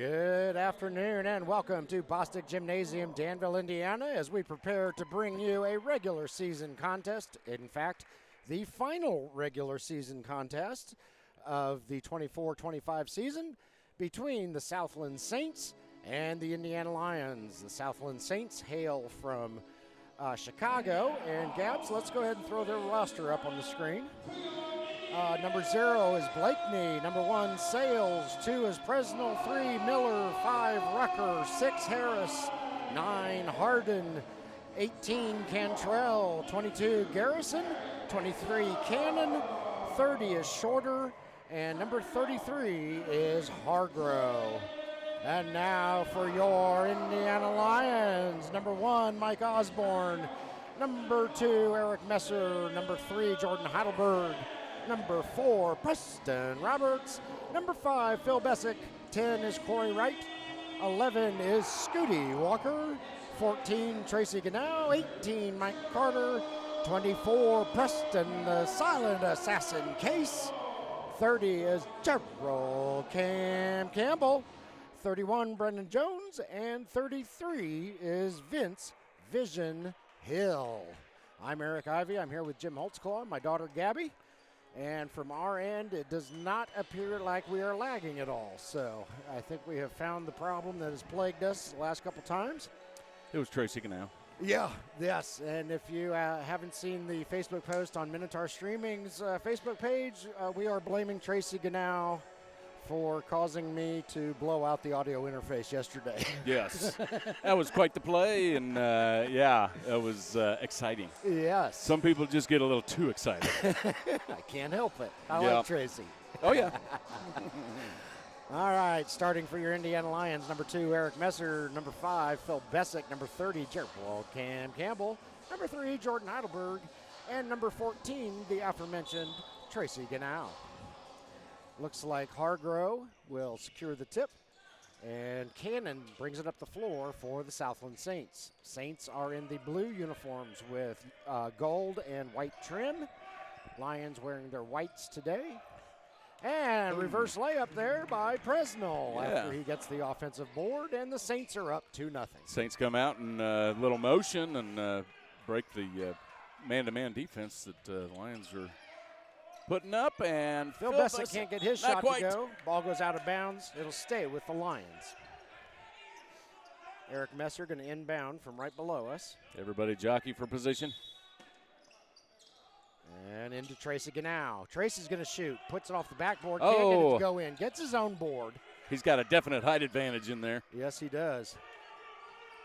Good afternoon and welcome to Bostic Gymnasium, Danville, Indiana, as we prepare to bring you a regular season contest. In fact, the final regular season contest of the 24-25 season between the Southland Saints and the Indiana Lyons. The Southland Saints hail from Chicago, and Gabs, let's go ahead and throw their roster up on the screen. Number 0 is Blakeney. Number 1, Sales. 2 is Presnell. 3, Miller. 5, Rucker. 6, Harris. 9, Hardin. 18, Cantrell. 22, Garrison. 23, Cannon. 30 is Shorter. And number 33 is Hargrove. And now for your Indiana Lions. Number 1, Mike Osborne. Number 2, Eric Messer. Number 3, Jordan Heidelberg. Number 4, Preston Roberts. Number 5, Phil Bessick. 10 is Corey Wright. 11 is Scooty Walker. 14, Tracy Ganow. 18, Mike Carter. 24, Preston the Silent Assassin Case. 30 is Gerald Campbell. 31, Brendan Jones. And 33 is Vince Vision Hill. I'm Eric Ivey. I'm here with Jim Holtzclaw, my daughter Gabby. And from our end, it does not appear like we are lagging at all. So I think we have found the problem that has plagued us the last couple times. It was Tracy Ganow. Yeah, yes. And if you haven't seen the Facebook post on Minotaur Streaming's Facebook page, we are blaming Tracy Ganow for causing me to blow out the audio interface yesterday. Yes. That was quite the play, and, yeah, it was exciting. Yes. Some people just get a little too excited. I can't help it. I Yeah. like Tracy. Oh, yeah. All right, starting for your Indiana Lions, number 2, Eric Messer. Number 5, Phil Bessick. Number 30, Gerald Campbell. Number 3, Jordan Heidelberg. And number 14, the aforementioned Tracy Ganow. Looks like Hargrove will secure the tip, and Cannon brings it up the floor for the Southland Saints. Saints are in the blue uniforms with gold and white trim. Lions wearing their whites today. And reverse layup there by Presnell after he gets the offensive board, and the Saints are up 2-0. Saints come out in little motion and break the man-to-man defense that the Lions are putting up, and Phil Bessick can't get his shot quite. to go. Ball goes out of bounds. It'll stay with the Lions. Eric Messer going to inbound from right below us. Everybody jockey for position. And into Tracy Ganow. Tracy's going to shoot. Puts it off the backboard. Can't get it to go in. Gets his own board. He's got a definite height advantage in there. Yes, he does.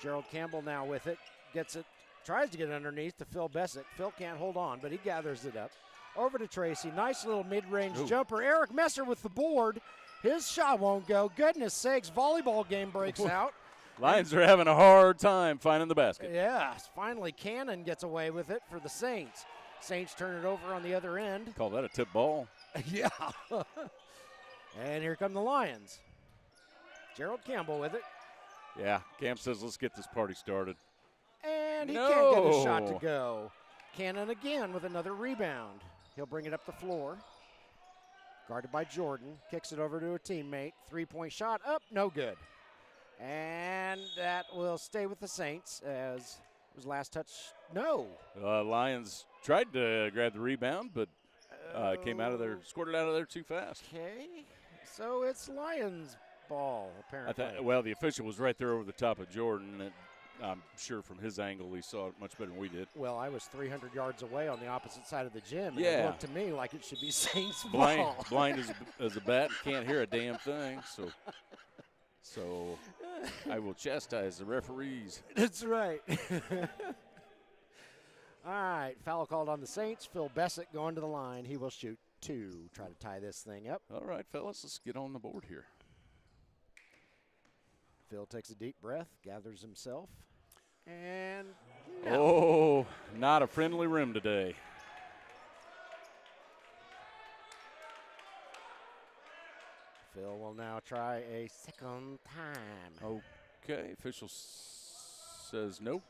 Gerald Campbell now with it. Gets it. Tries to get it underneath to Phil Bessick. Phil can't hold on, but he gathers it up. Over to Tracy. Nice little mid-range jumper. Eric Messer with the board. His shot won't go. Goodness sakes, volleyball game breaks out. Lions are having a hard time finding the basket. Yes, finally Cannon gets away with it for the Saints. Saints turn it over on the other end. Call that a tip ball. Yeah. And here come the Lions. Gerald Campbell with it. Yeah, Cam says let's get this party started. And he can't get his shot to go. Cannon again with another rebound. He'll bring it up the floor. Guarded by Jordan. Kicks it over to a teammate. Three-point shot up. No good. And that will stay with the Saints as his last touch. No. Lions tried to grab the rebound, but came out of there, scored it out of there too fast. Okay. So it's Lions ball, apparently. Well, the official was right there over the top of Jordan. And I'm sure from his angle he saw it much better than we did. Well, I was 300 yards away on the opposite side of the gym. Yeah. And it looked to me like it should be Saints ball. Blind as a bat, can't hear a damn thing. So I will chastise the referees. That's right. All right, foul called on the Saints. Phil Bessick going to the line. He will shoot 2. Try to tie this thing up. All right, fellas, let's get on the board here. Phil takes a deep breath, gathers himself, and no. Oh, not a friendly rim today. Phil will now try a second time. Okay, official says no.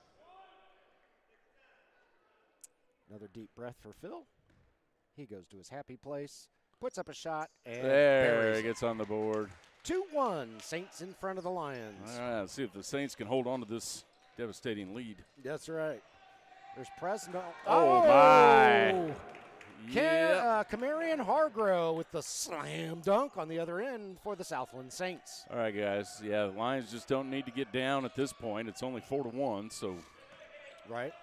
Another deep breath for Phil. He goes to his happy place, puts up a shot, and there, buries it gets on the board. 2-1, Saints in front of the Lions. All right, let's see if the Saints can hold on to this devastating lead. That's right. There's Presnell. Oh, my. Yeah. Camarion Hargrove with the slam dunk on the other end for the Southland Saints. All right, guys. Yeah, the Lions just don't need to get down at this point. It's only 4-1, so. Right.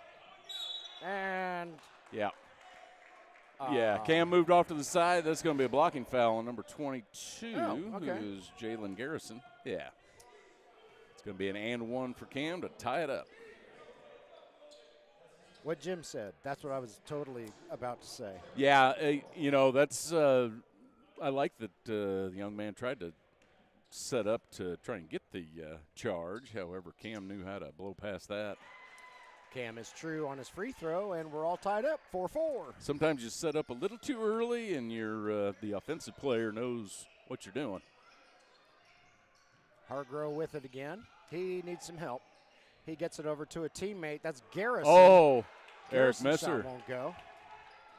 And. Yeah. Cam moved off to the side. That's going to be a blocking foul on number 22, who is Jalen Garrison. Yeah. It's going to be an and one for Cam to tie it up. What Jim said. That's what I was totally about to say. Yeah, that's I like that the young man tried to set up to try and get the charge. However, Cam knew how to blow past that. Cam is true on his free throw, and we're all tied up 4-4. Sometimes you set up a little too early, and the offensive player knows what you're doing. Hargrove with it again. He needs some help. He gets it over to a teammate. That's Garrison. Oh, Garrison's Eric Messer shot won't go.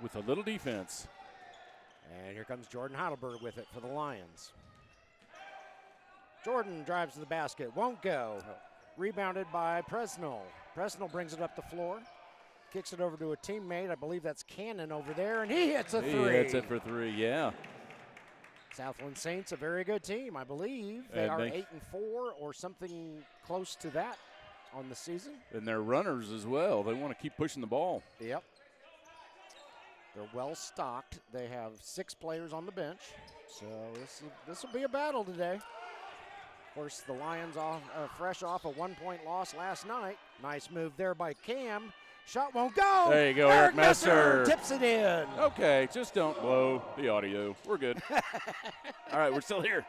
with a little defense. And here comes Jordan Heidelberg with it for the Lions. Jordan drives to the basket. Won't go. Rebounded by Presnell. Presnell brings it up the floor. Kicks it over to a teammate. I believe that's Cannon over there. And he hits a three. He hits it for three, yeah. Southland Saints, a very good team, I believe. They are 8-4 or something close to that on the season. And they're runners as well. They want to keep pushing the ball. Yep. They're well stocked. They have 6 players on the bench. So this will be a battle today. Of course, the Lions fresh off a 1-point loss last night. Nice move there by Cam. Shot won't go. There you go, Eric Messer. Tips it in. Okay, just don't blow the audio. We're good. All right, we're still here.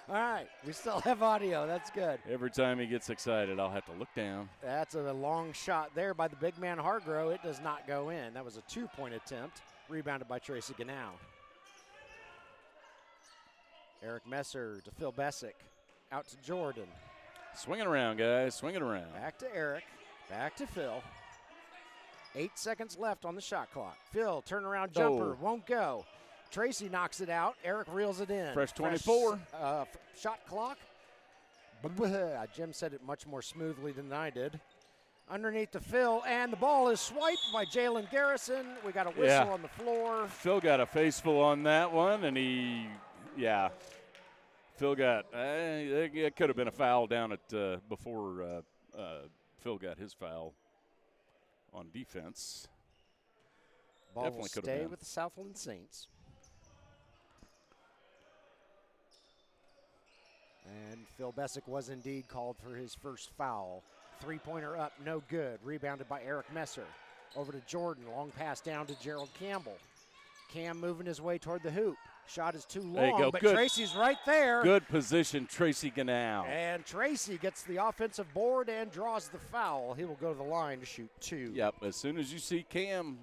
All right, we still have audio. That's good. Every time he gets excited, I'll have to look down. That's a long shot there by the big man Hargrove. It does not go in. That was a 2-point attempt, rebounded by Tracy Gannow. Eric Messer to Phil Bessick. Out to Jordan. Swing it around, guys. Swing it around. Back to Eric. Back to Phil. 8 seconds left on the shot clock. Phil, turnaround jumper. Won't go. Tracy knocks it out. Eric reels it in. Fresh 24. Shot clock. Jim said it much more smoothly than I did. Underneath to Phil, and the ball is swiped by Jalen Garrison. We got a whistle on the floor. Phil got a faceful on that one, and Phil got, it could have been a foul down at before Phil got his foul on defense. Ball Definitely will could stay have been. with the Southland Saints. And Phil Bessick was indeed called for his first foul. 3-pointer up, no good. Rebounded by Eric Messer. Over to Jordan, long pass down to Gerald Campbell. Cam moving his way toward the hoop. Shot is too long, but Tracy's right there. Good position, Tracy Gannow. And Tracy gets the offensive board and draws the foul. He will go to the line to shoot 2. Yep, as soon as you see Cam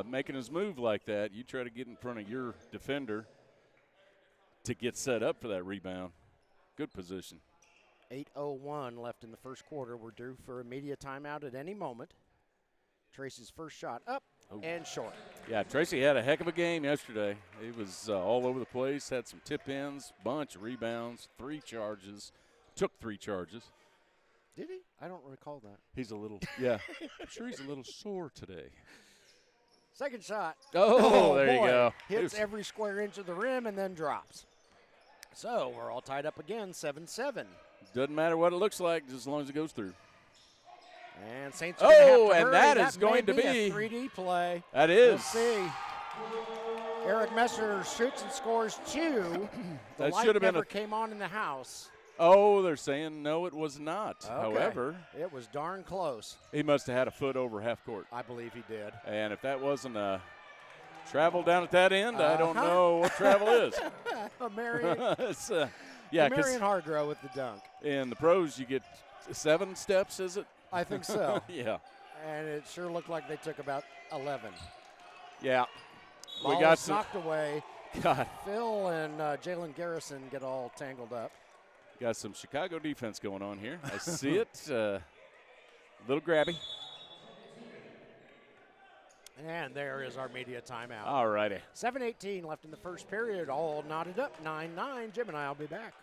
making his move like that, you try to get in front of your defender to get set up for that rebound. Good position. 8:01 left in the first quarter. We're due for a media timeout at any moment. Tracy's first shot up and short. Yeah, Tracy had a heck of a game yesterday. He was all over the place, had some tip-ins, bunch of rebounds, 3 charges, took 3 charges. Did he? I don't recall that. He's a little, I'm sure he's a little sore today. Second shot. Oh, there boy. you go. Hits every square inch of the rim and then drops. So we're all tied up again, 7-7. Doesn't matter what it looks like, just as long as it goes through. And Saints are going to have to hurry. That is going to be a 3D play. That is. We'll see. Eric Messer shoots and scores 2. The That light should have been never came on in the house. Oh, they're saying no, it was not. Okay. However, it was darn close. He must have had a foot over half court. I believe he did. And if that wasn't a travel down at that end, I don't know what travel is. Marion Hargrove with the dunk. In the pros, you get 7 steps, is it? I think so. Yeah. And it sure looked like they took about 11. Yeah. Ball we got was knocked away. God. Phil and Jalen Garrison get all tangled up. Got some Chicago defense going on here. I see it. A little grabby. And there is our media timeout. All righty. 7:18 left in the first period. All knotted up. 9-9. Jim and I will be back.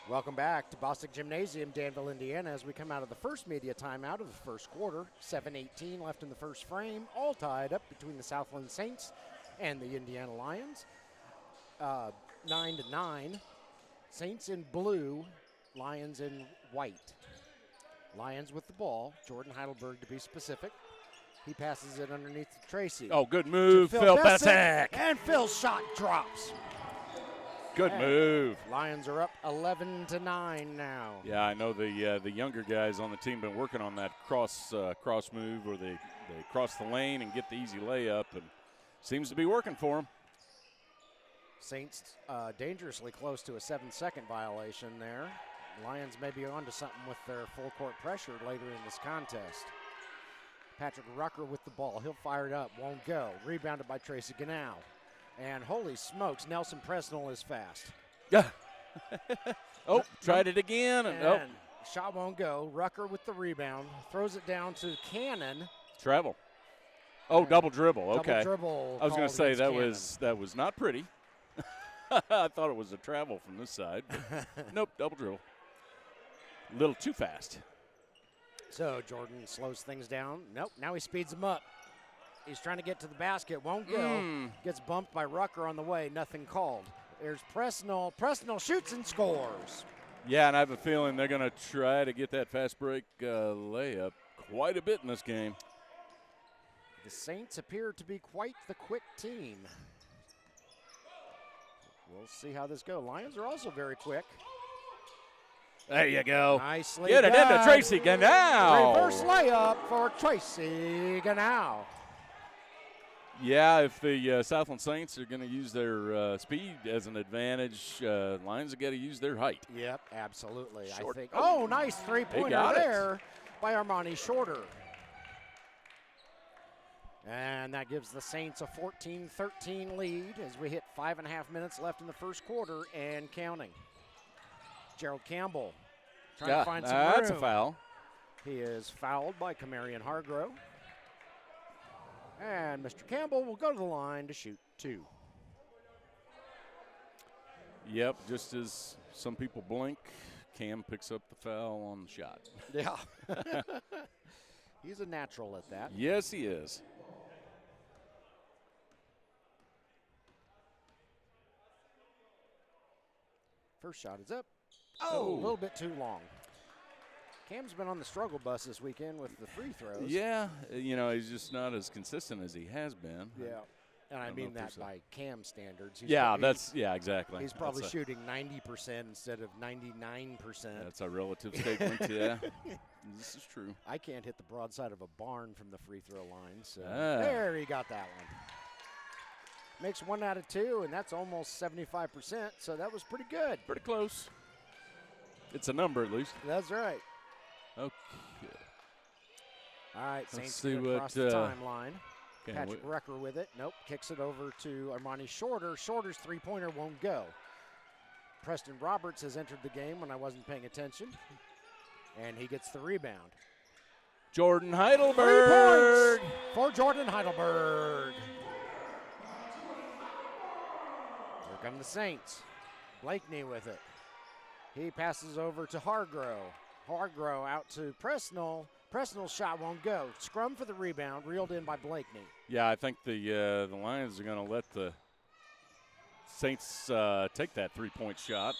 Welcome back to Bostic Gymnasium, Danville, Indiana, as we come out of the first media timeout of the first quarter. 7:18 left in the first frame, all tied up between the Southland Saints and the Indiana Lions. 9-9. Saints in blue, Lions in white. Lions with the ball. Jordan Heidelberg, to be specific. He passes it underneath to Tracy. Oh, good move, Phil Bessick. And Phil's shot drops. Good move. Lions are up 11-9 now. Yeah, I know the younger guys on the team been working on that cross move where they cross the lane and get the easy layup, and seems to be working for them. Saints dangerously close to a 7-second violation there. Lions may be onto something with their full court pressure later in this contest. Patrick Rucker with the ball. He'll fire it up. Won't go. Rebounded by Tracy Ganau. And holy smokes, Nelson Presnell is fast. Yeah. Oh, tried it again. And shot won't go. Rucker with the rebound. Throws it down to Cannon. Travel. Oh, double dribble. Okay. Double dribble. I was going to say that was not pretty. I thought it was a travel from this side. But nope, double dribble. A little too fast. So Jordan slows things down. Nope, now he speeds them up. He's trying to get to the basket, won't go. Gets bumped by Rucker on the way, nothing called. There's Presnell. Presnell shoots and scores. Yeah, and I have a feeling they're going to try to get that fast break layup quite a bit in this game. The Saints appear to be quite the quick team. We'll see how this goes. Lions are also very quick. There you go. Nicely Get it done. into Tracy Ganau. Reverse layup for Tracy Ganau. Yeah, if the Southland Saints are going to use their speed as an advantage, Lions have got to use their height. Yep, absolutely. Short. I think. Oh, nice three-pointer there by Armani Shorter. And that gives the Saints a 14-13 lead as we hit 5.5 minutes left in the first quarter and counting. Gerald Campbell trying to find some room. That's a foul. He is fouled by Camarion Hargrove. And Mr. Campbell will go to the line to shoot 2. Yep, just as some people blink, Cam picks up the foul on the shot. Yeah. He's a natural at that. Yes, he is. First shot is up. Oh, a little bit too long. Cam's been on the struggle bus this weekend with the free throws. Yeah, he's just not as consistent as he has been. Yeah, and I mean that by Cam standards. Exactly. He's probably shooting 90% instead of 99%. That's a relative statement, yeah. This is true. I can't hit the broadside of a barn from the free throw line, so there he got that one. Makes 1 out of 2, and that's almost 75%, so that was pretty good. Pretty close. It's a number at least. That's right. Okay. All right, Saints see across the timeline. Patrick wait. Rucker with it. Nope, kicks it over to Armani Shorter. Shorter's three-pointer won't go. Preston Roberts has entered the game when I wasn't paying attention, and he gets the rebound. Jordan Heidelberg. 3 points for Jordan Heidelberg. Here come the Saints. Blakeney with it. He passes over to Hargrove. Hargrove out to Presnell. Presnell's shot won't go. Scrum for the rebound, reeled in by Blakeney. Yeah, I think the Lions are going to let the Saints take that three-point shot.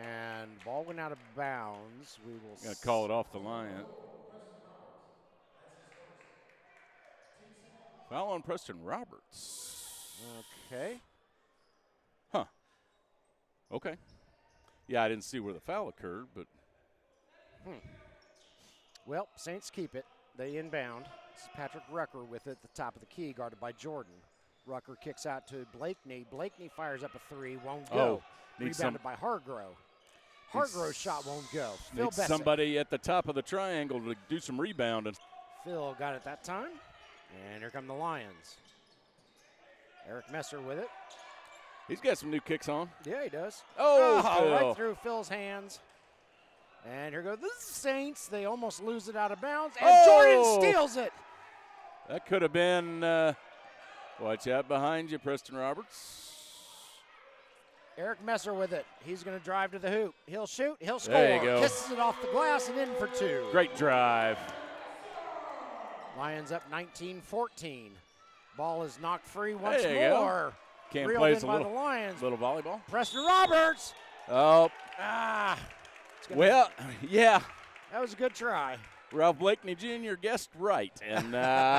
And ball went out of bounds. We will going to call it off the line. Foul on Preston Roberts. Okay. Huh. Okay. Yeah, I didn't see where the foul occurred, but. Well, Saints keep it. They inbound. This is Patrick Rucker with it at the top of the key, guarded by Jordan. Rucker kicks out to Blakeney. Blakeney fires up a 3, won't go. Rebounded by Hargrove. Hargrove's shot won't go. Phil Bessick. Somebody at the top of the triangle to do some rebounding. Phil got it that time. And here come the Lions. Eric Messer with it. He's got some new kicks on. Yeah, he does. Oh, right through Phil's hands. And here goes the Saints. They almost lose it out of bounds. And Jordan steals it. That could have been, watch out behind you, Preston Roberts. Eric Messer with it. He's going to drive to the hoop. He'll shoot. He'll score. There you go. Kisses it off the glass and in for two. Great drive. Lions up 19-14. Ball is knocked free once There you more. Cam Reeled plays in a by the Lions. little volleyball. Preston Roberts. Oh. Well, yeah. That was a good try. Ralph Blakeney Jr. guessed right, and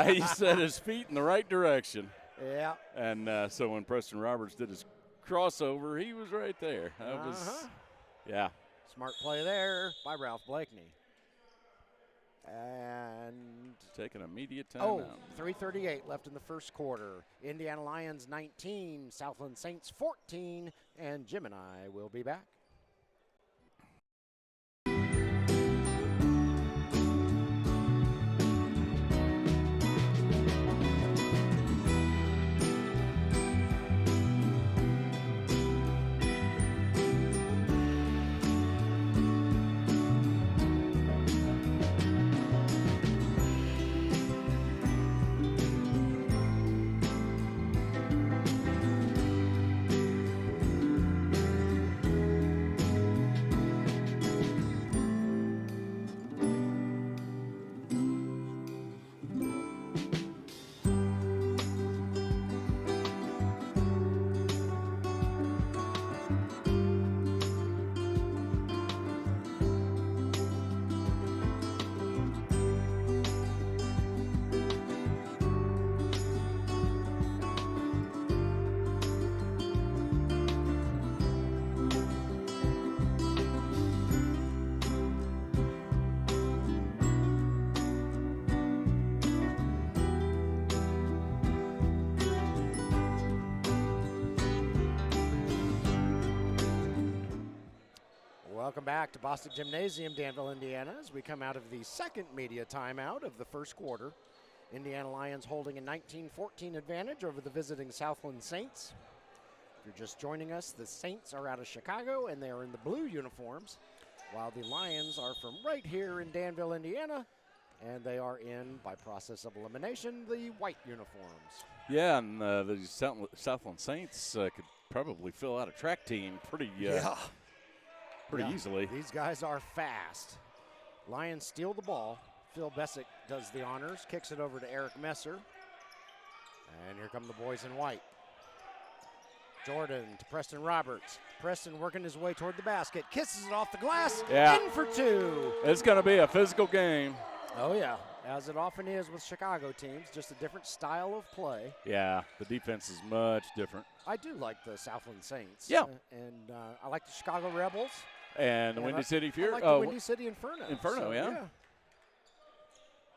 he set his feet in the right direction. Yeah. And so when Preston Roberts did his crossover, he was right there. That was, yeah. Smart play there by Ralph Blakeney. And taking immediate timeout. 3:38 left in the first quarter. Indiana Lyons 19, Southland Saints 14, and Jim and I will be back. Welcome back to Bostic Gymnasium, Danville, Indiana, as we come out of the second media timeout of the first quarter. Indiana Lions holding a 19-14 advantage over the visiting Southland Saints. If you're just joining us, the Saints are out of Chicago, and they are in the blue uniforms, while the Lions are from right here in Danville, Indiana, and they are in, by process of elimination, the white uniforms. Yeah, and the Southland Saints could probably fill out a track team pretty easily. These guys are fast. Lions steal the ball. Phil Bessick does the honors, kicks it over to Eric Messer. And here come the boys in white. Jordan to Preston Roberts. Preston working his way toward the basket. Kisses it off the glass. Yeah. In for two. It's going to be a physical game. Oh, yeah. As it often is with Chicago teams, just a different style of play. Yeah, the defense is much different. I do like the Southland Saints. Yeah. And I like the Chicago Rebels. And the Windy City Fury. I like the Windy City Inferno. Inferno,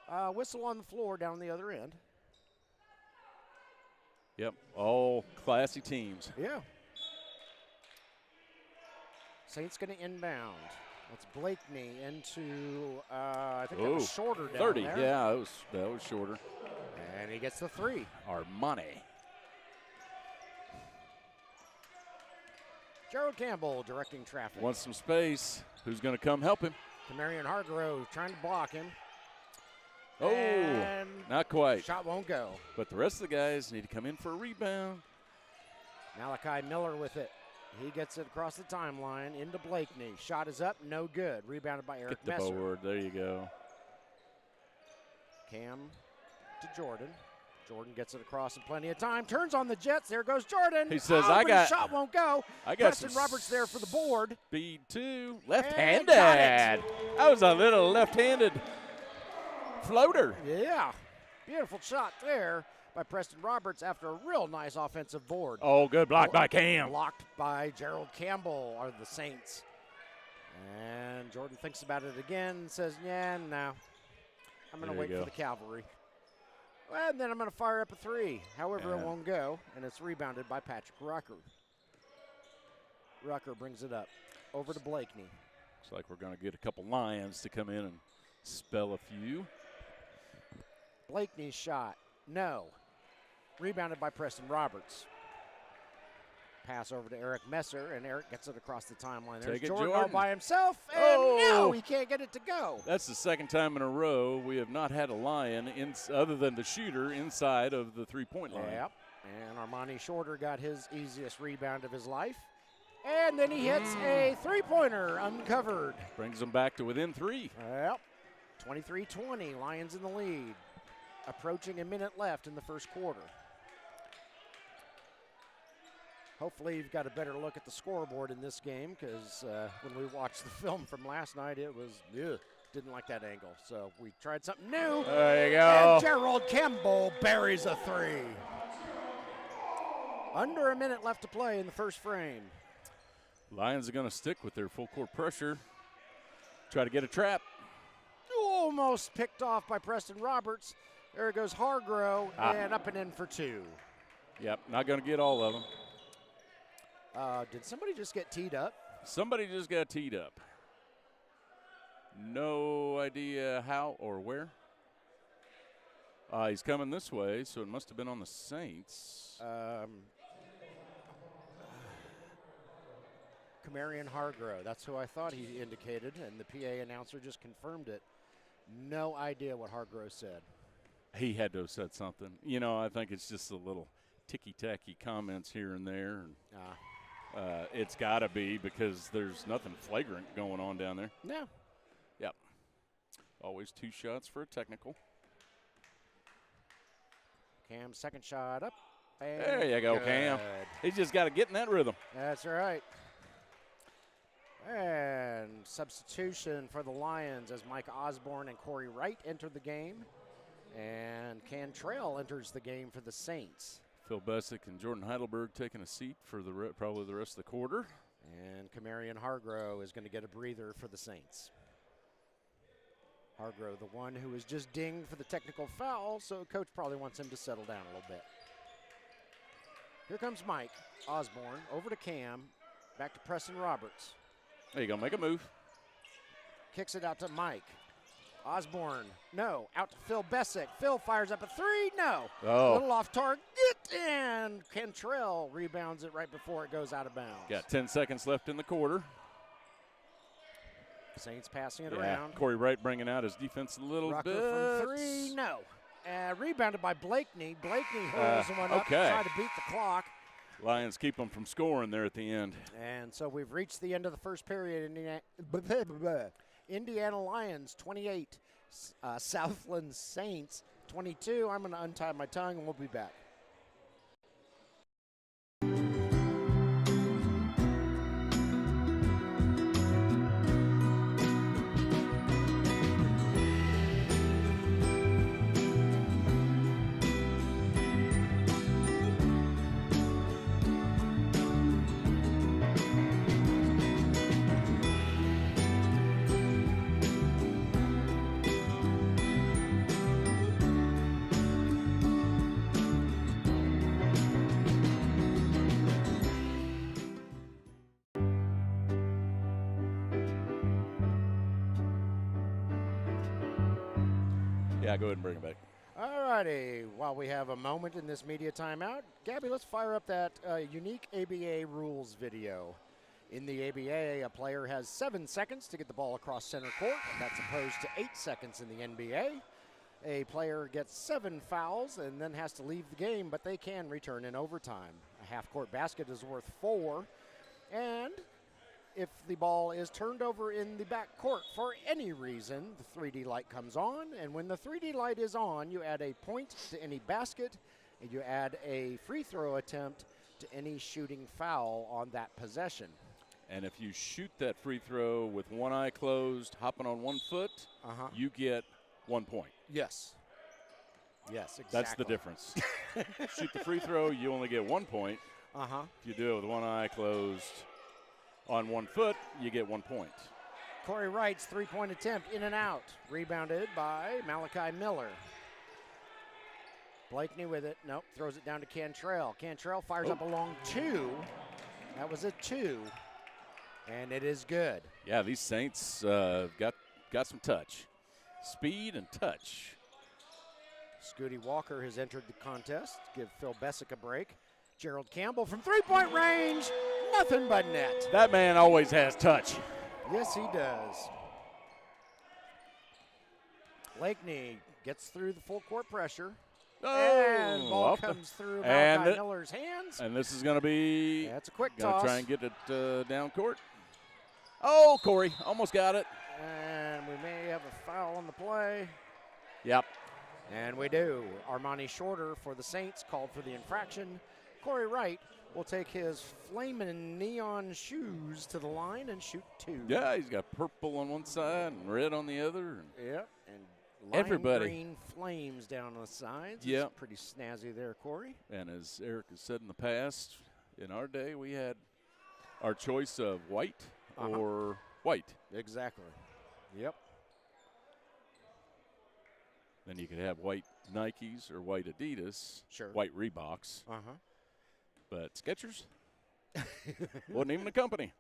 yeah. Whistle on the floor down the other end. Yep, all classy teams. Yeah. Saints going to inbound. That's Blakeney into, I think that was shorter down 30. there. Yeah, that was shorter. And he gets the three. Armani. Gerald Campbell directing traffic. Wants some space. Who's going to come help him? Kamarian Hargrove trying to block him. Oh, and not quite. Shot won't go. But the rest of the guys need to come in for a rebound. Malachi Miller with it. He gets it across the timeline into Blakeney. Shot is up, no good. Rebounded by Eric Messer. Get the board, there you go. Cam to Jordan. Jordan gets it across in plenty of time. Turns on the Jets. There goes Jordan. He says, shot won't go. Preston Roberts there for the board. Speed two. Left-handed. That was a little left-handed floater. Yeah. Beautiful shot there by Preston Roberts after a real nice offensive board. Oh, good block by Cam. Blocked by Gerald Campbell are the Saints. And Jordan thinks about it again and says, yeah, no. I'm going to wait for the cavalry. And then I'm going to fire up a three. However, it won't go, and it's rebounded by Patrick Rucker. Rucker brings it up over to Blakeney. Looks like we're going to get a couple Lions to come in and spell a few. Blakeney's shot, no. Rebounded by Preston Roberts. Pass over to Eric Messer, and Eric gets it across the timeline. There's Jordan all by himself, and no, he can't get it to go. That's the second time in a row we have not had a Lion other than the shooter inside of the three-point line. Yep, and Armani Shorter got his easiest rebound of his life. And then he hits a three-pointer uncovered. Brings them back to within 3. Yep. 23-20, Lions in the lead. Approaching a minute left in the first quarter. Hopefully you've got a better look at the scoreboard in this game, because when we watched the film from last night, it was, didn't like that angle. So we tried something new. There you go. And Gerald Campbell buries a 3. Under a minute left to play in the first frame. Lions are going to stick with their full court pressure. Try to get a trap. Almost picked off by Preston Roberts. There goes Hargrove, and up and in for 2. Yep, not going to get all of them. Did somebody just get teed up? Somebody just got teed up. No idea how or where. He's coming this way, so it must have been on the Saints. Camarion Hargrove, that's who I thought he indicated, and the PA announcer just confirmed it. No idea what Hargrove said. He had to have said something. You know, I think it's just a little ticky-tacky comments here and there. It's got to be, because there's nothing flagrant going on down there. No. Yep. Always 2 shots for a technical. Cam's second shot up. And there you go, good. Cam. He's just got to get in that rhythm. That's right. And substitution for the Lions as Mike Osborne and Corey Wright enter the game. And Cantrell enters the game for the Saints. Phil Bessick and Jordan Heidelberg taking a seat for probably the rest of the quarter. And Camarion Hargrove is going to get a breather for the Saints. Hargrove, the one who was just dinged for the technical foul, so coach probably wants him to settle down a little bit. Here comes Mike Osborne, over to Cam, back to Preston Roberts. There you go, make a move. Kicks it out to Mike. Osborne, no, out to Phil Bessick. Phil fires up a 3, no. Oh. A little off target, and Cantrell rebounds it right before it goes out of bounds. Got 10 seconds left in the quarter. Saints passing it around. Corey Wright bringing out his defense a little Rucker bit. from 3, no. Rebounded by Blakeney. Blakeney hurls one up to try to beat the clock. Lions keep them from scoring there at the end. And so we've reached the end of the first period. Indiana Lyons 28, Southland Saints 22. I'm going to untie my tongue and we'll be back. Yeah, go ahead and bring it back. All righty. While we have a moment in this media timeout, Gabby, let's fire up that unique ABA rules video. In the ABA, a player has 7 seconds to get the ball across center court. That's opposed to 8 seconds in the NBA. A player gets 7 fouls and then has to leave the game, but they can return in overtime. A half-court basket is worth 4. And if the ball is turned over in the back court for any reason, the 3D light comes on, and when the 3D light is on, you add a point to any basket, and you add a free throw attempt to any shooting foul on that possession. And if you shoot that free throw with one eye closed, hopping on 1 foot, you get 1 point. Yes. Yes, exactly. That's the difference. Shoot the free throw, you only get 1 point. If you do it with one eye closed on 1 foot, you get 1 point. Corey Wright's three-point attempt in and out. Rebounded by Malachi Miller. Blakeney with it. Nope, throws it down to Cantrell. Cantrell fires up a long 2. That was a 2. And it is good. Yeah, these Saints got some touch. Speed and touch. Scooty Walker has entered the contest. Give Phil Bessick a break. Gerald Campbell from three-point range. Nothing but net. That man always has touch. Yes, he does. Blakeney gets through the full court pressure. And ball comes through Malachi Miller's hands. And this is going to be. That's a quick toss. Gonna try and get it down court. Oh, Corey almost got it. And we may have a foul on the play. Yep. And we do. Armani Shorter for the Saints called for the infraction. Corey Wright will take his flaming neon shoes to the line and shoot 2. Yeah, he's got purple on one side and red on the other. Yep, and lime green flames down the sides. Yep. It's pretty snazzy there, Corey. And as Eric has said in the past, in our day we had our choice of white or white. Exactly. Yep. Then you could have white Nikes or white Adidas, white Reeboks. But Skechers wasn't even a company.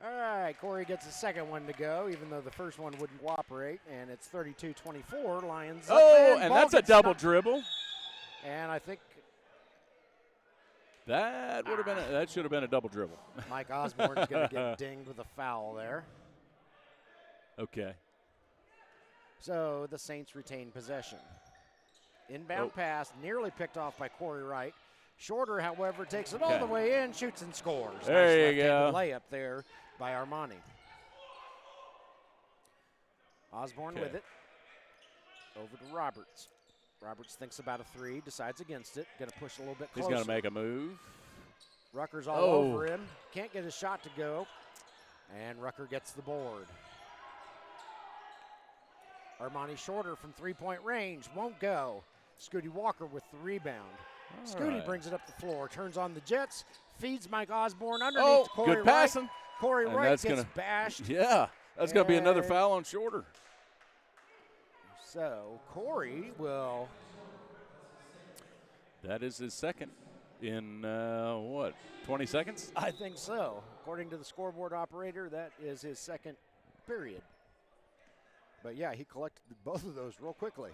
All right, Corey gets the second one to go, even though the first one wouldn't cooperate, and it's 32-24. Lions. Oh, and that's a double dribble. And I think that would have been that should have been a double dribble. Mike Osborne's going to get dinged with a foul there. Okay. So the Saints retain possession. Inbound pass, nearly picked off by Corey Wright. Shorter, however, takes it all the way in, shoots and scores. There you go. Layup there by Armani. Osborne with it. Over to Roberts. Roberts thinks about a 3, decides against it. Going to push a little bit closer. He's going to make a move. Rucker's all over him. Can't get his shot to go. And Rucker gets the board. Armani Shorter from 3-point range. Won't go. Scooty Walker with the rebound. Scooty brings it up the floor, turns on the Jets, feeds Mike Osborne underneath Corey good passing. Wright. Corey Wright gets bashed. Yeah, that's going to be another foul on Shorter. So Corey will. That is his second in, 20 seconds? I think so. According to the scoreboard operator, that is his second period. But, yeah, he collected both of those real quickly.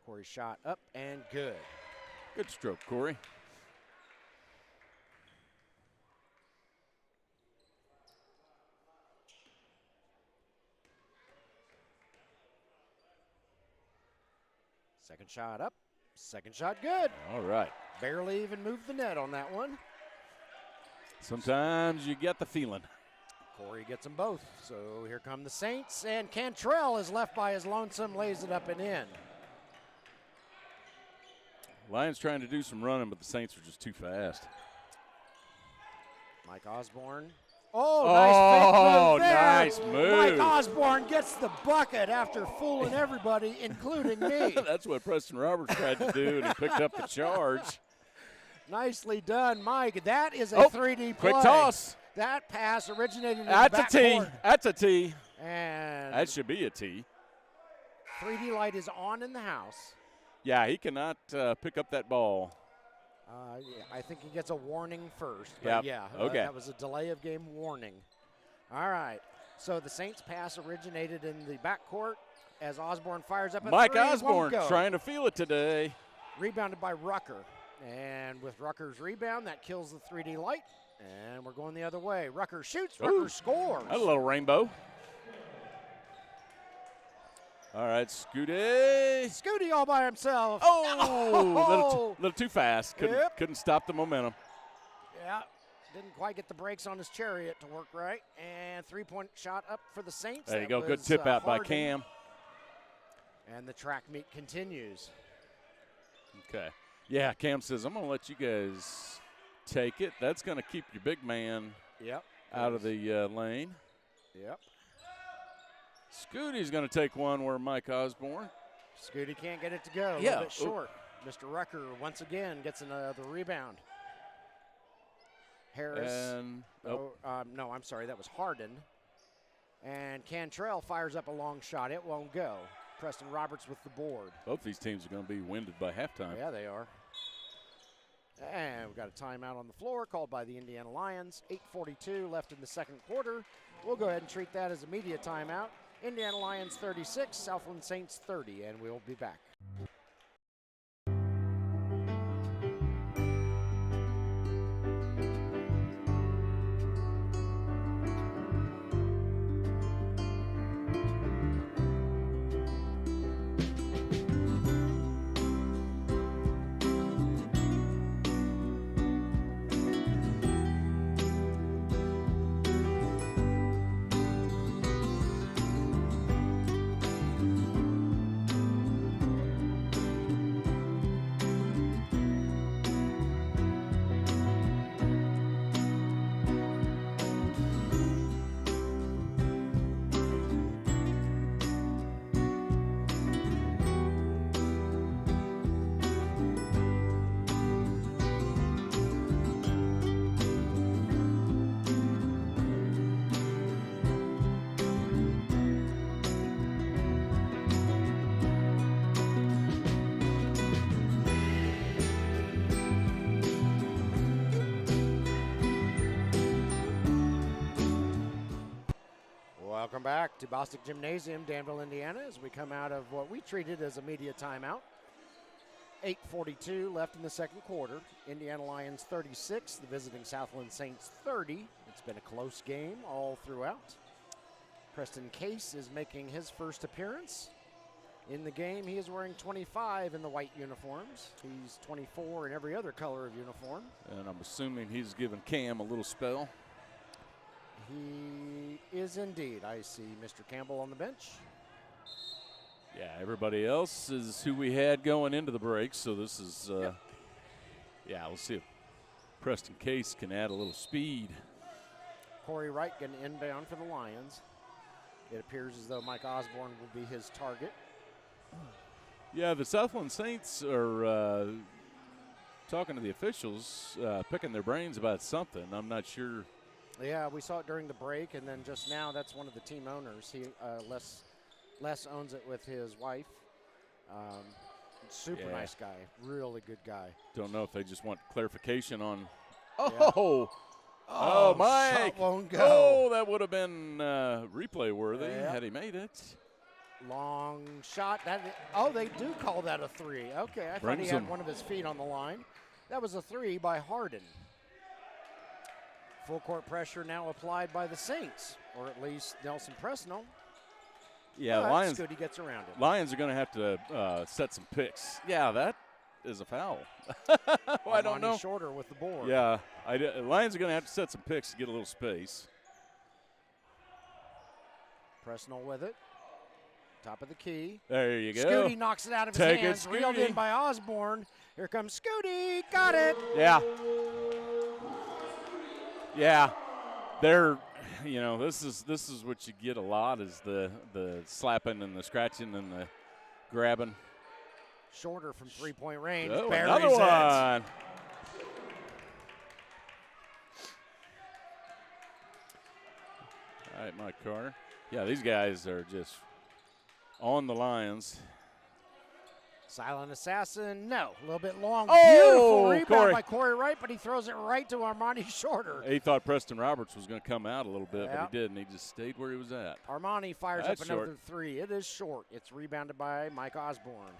Corey shot up and good. Good stroke, Corey. Second shot up, second shot good. All right. Barely even moved the net on that one. Sometimes you get the feeling. Corey gets them both. So here come the Saints, and Cantrell is left by his lonesome, lays it up and in. Lions trying to do some running, but the Saints are just too fast. Mike Osborne. Oh, nice move there. Mike Osborne gets the bucket after fooling everybody, including me. That's what Preston Roberts tried to do, and he picked up the charge. Nicely done, Mike. That is a 3D play. Quick toss. That pass originated in That's the backcourt. That's a T. And that should be a T. 3D light is on in the house. Yeah, he cannot pick up that ball. Yeah, I think he gets a warning first. Yep. Yeah, okay. That was a delay of game warning. All right. So the Saints pass originated in the backcourt as Osborne fires up a Mike 3. Osborne trying to feel it today. Rebounded by Rucker. And with Rucker's rebound, that kills the 3D light. And we're going the other way. Rucker shoots. Rucker scores. A little rainbow. All right, Scooty. Scooty all by himself. Oh, little too fast. Couldn't stop the momentum. Yeah, didn't quite get the brakes on his chariot to work right. And 3-point shot up for the Saints. There you go. Good tip out by Cam. And the track meet continues. Okay. Yeah, Cam says, I'm going to let you guys take it. That's going to keep your big man out of the lane. Yep. Scooty's going to take one where Mike Osborne. Scooty can't get it to go. A little bit short. Mr. Rucker once again gets another rebound. Harris. And no, I'm sorry. That was Harden. And Cantrell fires up a long shot. It won't go. Preston Roberts with the board. Both these teams are going to be winded by halftime. Yeah, they are. And we've got a timeout on the floor called by the Indiana Lions. 8:42 left in the second quarter. We'll go ahead and treat that as a media timeout. Indiana Lions 36, Southland Saints 30, and we'll be back. Welcome back to Bostic Gymnasium, Danville, Indiana, as we come out of what we treated as a media timeout. 8:42 left in the second quarter. Indiana Lyons 36, the visiting Southland Saints 30. It's been a close game all throughout. Preston Case is making his first appearance in the game. He is wearing 25 in the white uniforms. He's 24 in every other color of uniform. And I'm assuming he's giving Cam a little spell. He is indeed. I see Mr. Campbell on the bench. Yeah, everybody else is who we had going into the break, so this is, yeah, we'll see if Preston Case can add a little speed. Corey Wright getting inbound for the Lions. It appears as though Mike Osborne will be his target. Yeah, the Southland Saints are talking to the officials, picking their brains about something. I'm not sure. Yeah, we saw it during the break, and then just now that's one of the team owners. He Les owns it with his wife. Super nice guy, really good guy. Don't know if they just want clarification on. Oh, Mike! Shot won't go. Oh, that would have been replay worthy had he made it. Long shot. They do call that a three. Okay, I thought he had one of his feet on the line. That was a three by Harden. Full court pressure now applied by the Saints, or at least Nelson Presnell. Yeah, but Lions. Scooty gets around it. Lions are going to have to set some picks. Yeah, that is a foul. Well, I don't know. Shorter with the board. Yeah, Lions are going to have to set some picks to get a little space. Presnell with it. Top of the key. There you go. Scooty knocks it out of his hands. Reeled in by Osborne. Here comes Scooty. Got it. Yeah. Yeah. They're, this is what you get a lot is the slapping and the scratching and the grabbing. Shorter from three-point range. Oh, Buries another one. It. All right, Mike Carter. Yeah, these guys are just on the Lions. Silent assassin, no. A little bit long. Oh, beautiful rebound by Corey Wright, but he throws it right to Armani Shorter. He thought Preston Roberts was going to come out a little bit, but he didn't. He just stayed where he was at. Armani fires up another three. It is short. It's rebounded by Mike Osborne.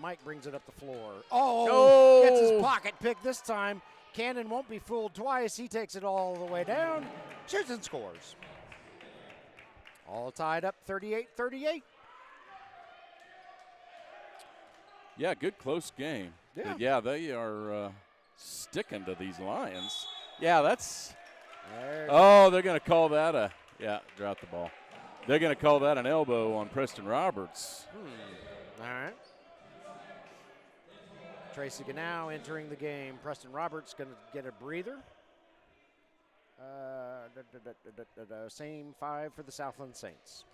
Mike brings it up the floor. Oh, gets his pocket pick this time. Cannon won't be fooled twice. He takes it all the way down. Shoots and scores. All tied up 38-38. Yeah, good close game. Yeah, they are sticking to these Lions. Yeah, that's – they're going to call that drop the ball. They're going to call that an elbow on Preston Roberts. All right. Tracy Ganow entering the game. Preston Roberts going to get a breather. Same five for the Southland Saints.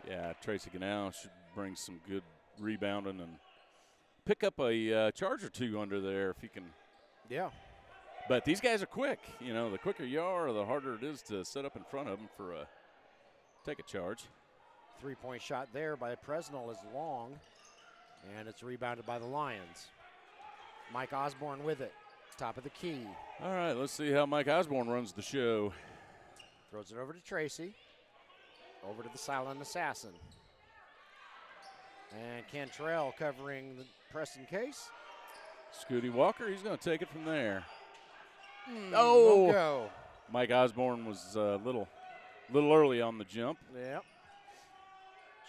Yeah, Tracy Ganow should bring some good rebounding and pick up a charge or two under there if he can. Yeah. But these guys are quick. The quicker you are, the harder it is to set up in front of them for take a charge. Three-point shot there by Presnell is long, and it's rebounded by the Lions. Mike Osborne with it. Top of the key. All right, let's see how Mike Osborne runs the show. Throws it over to Tracy. Over to the silent assassin. And Cantrell covering the Preston Case. Scooty Walker, he's going to take it from there. Won't go. Mike Osborne was a little early on the jump. Yep.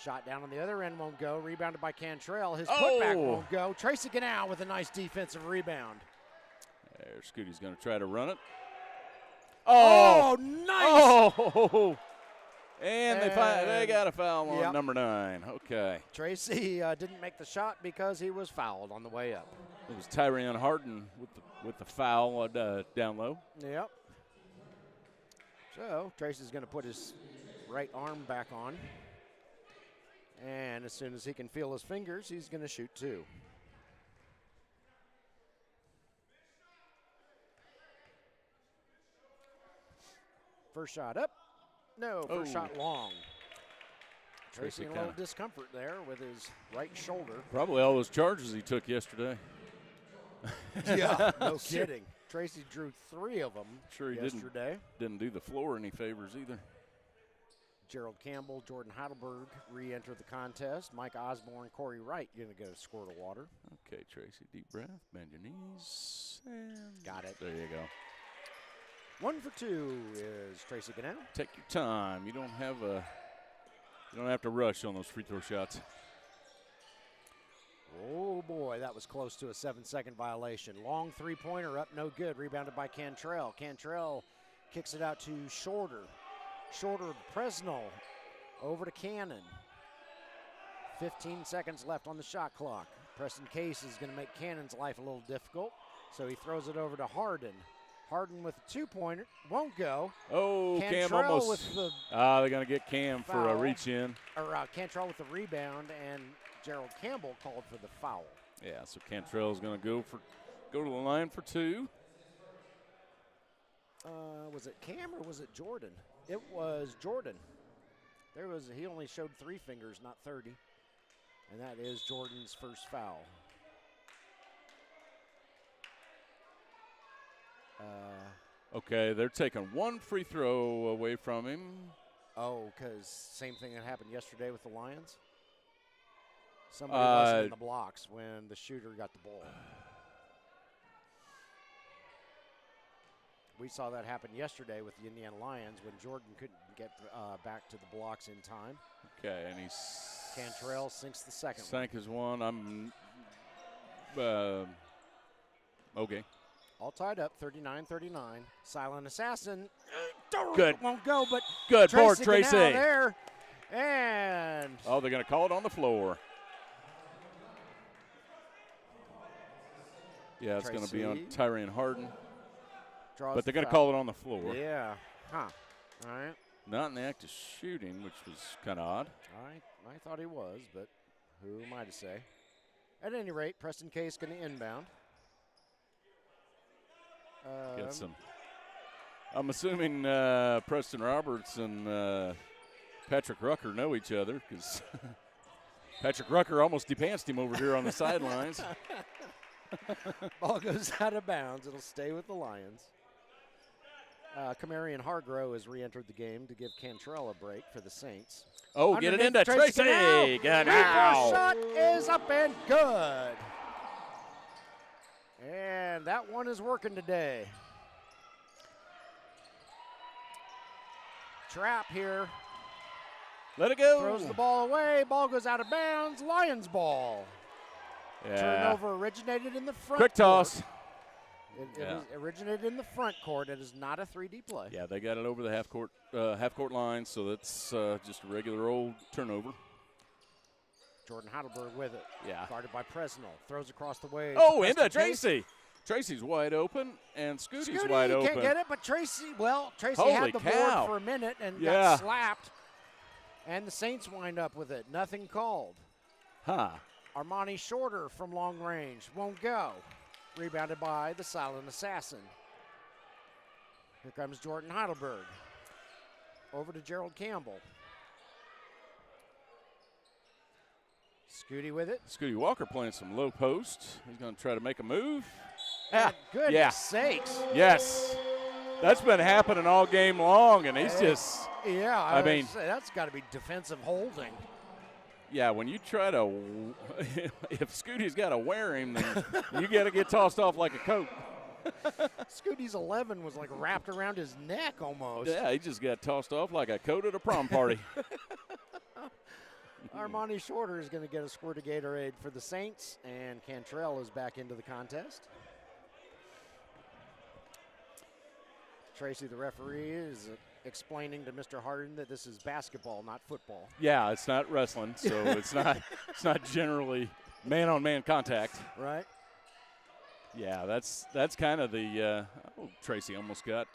Shot down on the other end won't go. Rebounded by Cantrell. His putback won't go. Tracy Ganow with a nice defensive rebound. There, Scooty's going to try to run it. Oh, nice. Oh. And they got a foul on number 9. Okay. Tracy didn't make the shot because he was fouled on the way up. It was Tyrone Harden with the foul down low. Yep. So Tracy's going to put his right arm back on. And as soon as he can feel his fingers, he's going to shoot two. First shot up. No, first shot long. Tracy in a little discomfort there with his right shoulder. Probably all those charges he took yesterday. Yeah, no kidding. Tracy drew 3 of them sure he yesterday. Didn't do the floor any favors either. Gerald Campbell, Jordan Heidelberg re-enter the contest. Mike Osborne, Corey Wright going to get a squirt of water. Okay, Tracy, deep breath, bend your knees, and got it. There you go. 1 for 2 is Tracy Canal. Take your time. You don't have to rush on those free throw shots. Oh boy, that was close to a 7-second violation. Long 3-pointer up, no good. Rebounded by Cantrell. Cantrell kicks it out to Shorter. Shorter, Presnell, over to Cannon. 15 seconds left on the shot clock. Preston Case is going to make Cannon's life a little difficult, so he throws it over to Harden. Harden with a 2-pointer, won't go. Oh, Cantrell Cam almost. With the they're going to get Cam foul, for a reach in. Or Cantrell with the rebound, and Gerald Campbell called for the foul. Yeah, so Cantrell is going to go to the line for 2. Was it Cam or was it Jordan? It was Jordan. He only showed 3 fingers, not 30. And that is Jordan's first foul. Okay, they're taking 1 free throw away from him. Oh, because same thing that happened yesterday with the Lions? Somebody wasn't in the blocks when the shooter got the ball. We saw that happen yesterday with the Indiana Lions when Jordan couldn't get back to the blocks in time. Okay, and Cantrell sinks the second one. Sank his one. Okay. All tied up, 39-39. Silent Assassin. Good. Won't go, but good board, Tracy. There. And they're going to call it on the floor. Yeah, it's going to be on Tyrone Harden. But they're going to call it on the floor. Yeah. Huh. All right. Not in the act of shooting, which was kind of odd. I thought he was, but who am I to say? At any rate, Preston Case going to inbound. Get some. I'm assuming Preston Roberts and Patrick Rucker know each other because Patrick Rucker almost depantsed him over here on the sidelines. Ball goes out of bounds. It'll stay with the Lions. Camarion Hargrove has re-entered the game to give Cantrell a break for the Saints. Oh, get it into Tracy. Good now. Shot is up and good. And that one is working today. Trap here. Let it go. Throws the ball away. Ball goes out of bounds. Lions ball. Yeah. Turnover originated in the front Quick toss. It originated in the front court. It is not a 3D play. Yeah, they got it over the half court line, so that's just a regular old turnover. Jordan Heidelberg with it. Yeah. Guarded by Presnell. Throws across the way. Oh, into Tracy. Tracy's wide open, and Scooty's wide open. Can't get it, but Tracy Holy had the cow. board for a minute and got slapped. And the Saints wind up with it. Nothing called. Huh. Armani Shorter from long range. Won't go. Rebounded by the Silent Assassin. Here comes Jordan Heidelberg. Over to Gerald Campbell. Scooty with it. Scooty Walker playing some low post. He's going to try to make a move. Goodness sakes. Yes. That's been happening all game long, and he's just. Yeah, I mean, that's got to be defensive holding. Yeah, when you try to, if Scooty's got to wear him, then you got to get tossed off like a coat. Scooty's 11 was like wrapped around his neck almost. Yeah, he just got tossed off like a coat at a prom party. Armani Shorter is going to get a squirt of Gatorade for the Saints, and Cantrell is back into the contest. Tracy, the referee, is explaining to Mr. Harden that this is basketball, not football. Yeah, it's not wrestling, so it's not generally man-on-man contact. Right. Yeah, that's kind of the. Tracy almost got.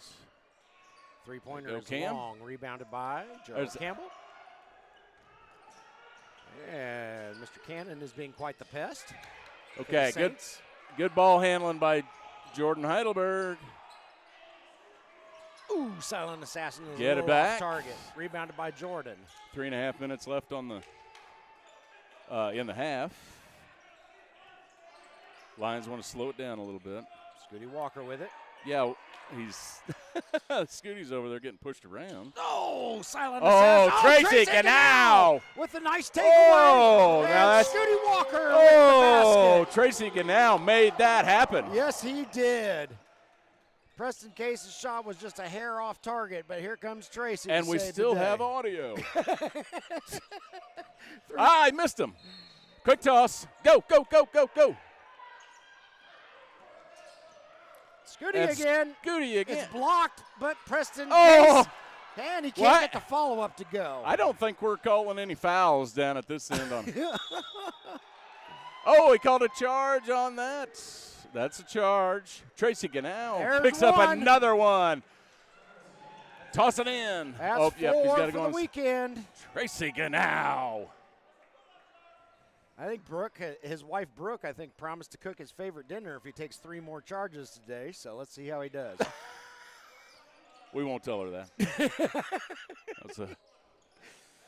Three-pointer is long, rebounded by Gerald Campbell. And Mr. Cannon is being quite the pest. Okay, good ball handling by Jordan Heidelberg. Ooh, Silent Assassin is Get it back. Off target. Rebounded by Jordan. 3.5 minutes left on the in the half. Lions want to slow it down a little bit. Scooty Walker with it. Yeah, he's Scooty's over there getting pushed around. Oh, silent assassin. Tracy Ganau with a nice takeaway. Oh, now that's Scooty Walker Oh, with the basket. Tracy Ganau made that happen. Yes, he did. Preston Case's shot was just a hair off target, but here comes Tracy. And we still have audio. I missed him. Quick toss. Go, go, go, go, go. Scooty again. Scooty again. It's blocked, but Preston Case, and he can't get the follow-up to go. I don't think we're calling any fouls down at this end. Oh, he called a charge on that. That's a charge. Tracy Ganau picks up another one. Toss it in. That's yep, he's got to go for the weekend. Tracy Ganau. I think his wife Brooke, I think, promised to cook his favorite dinner if he takes 3 more charges today. So let's see how he does. We won't tell her that. That's a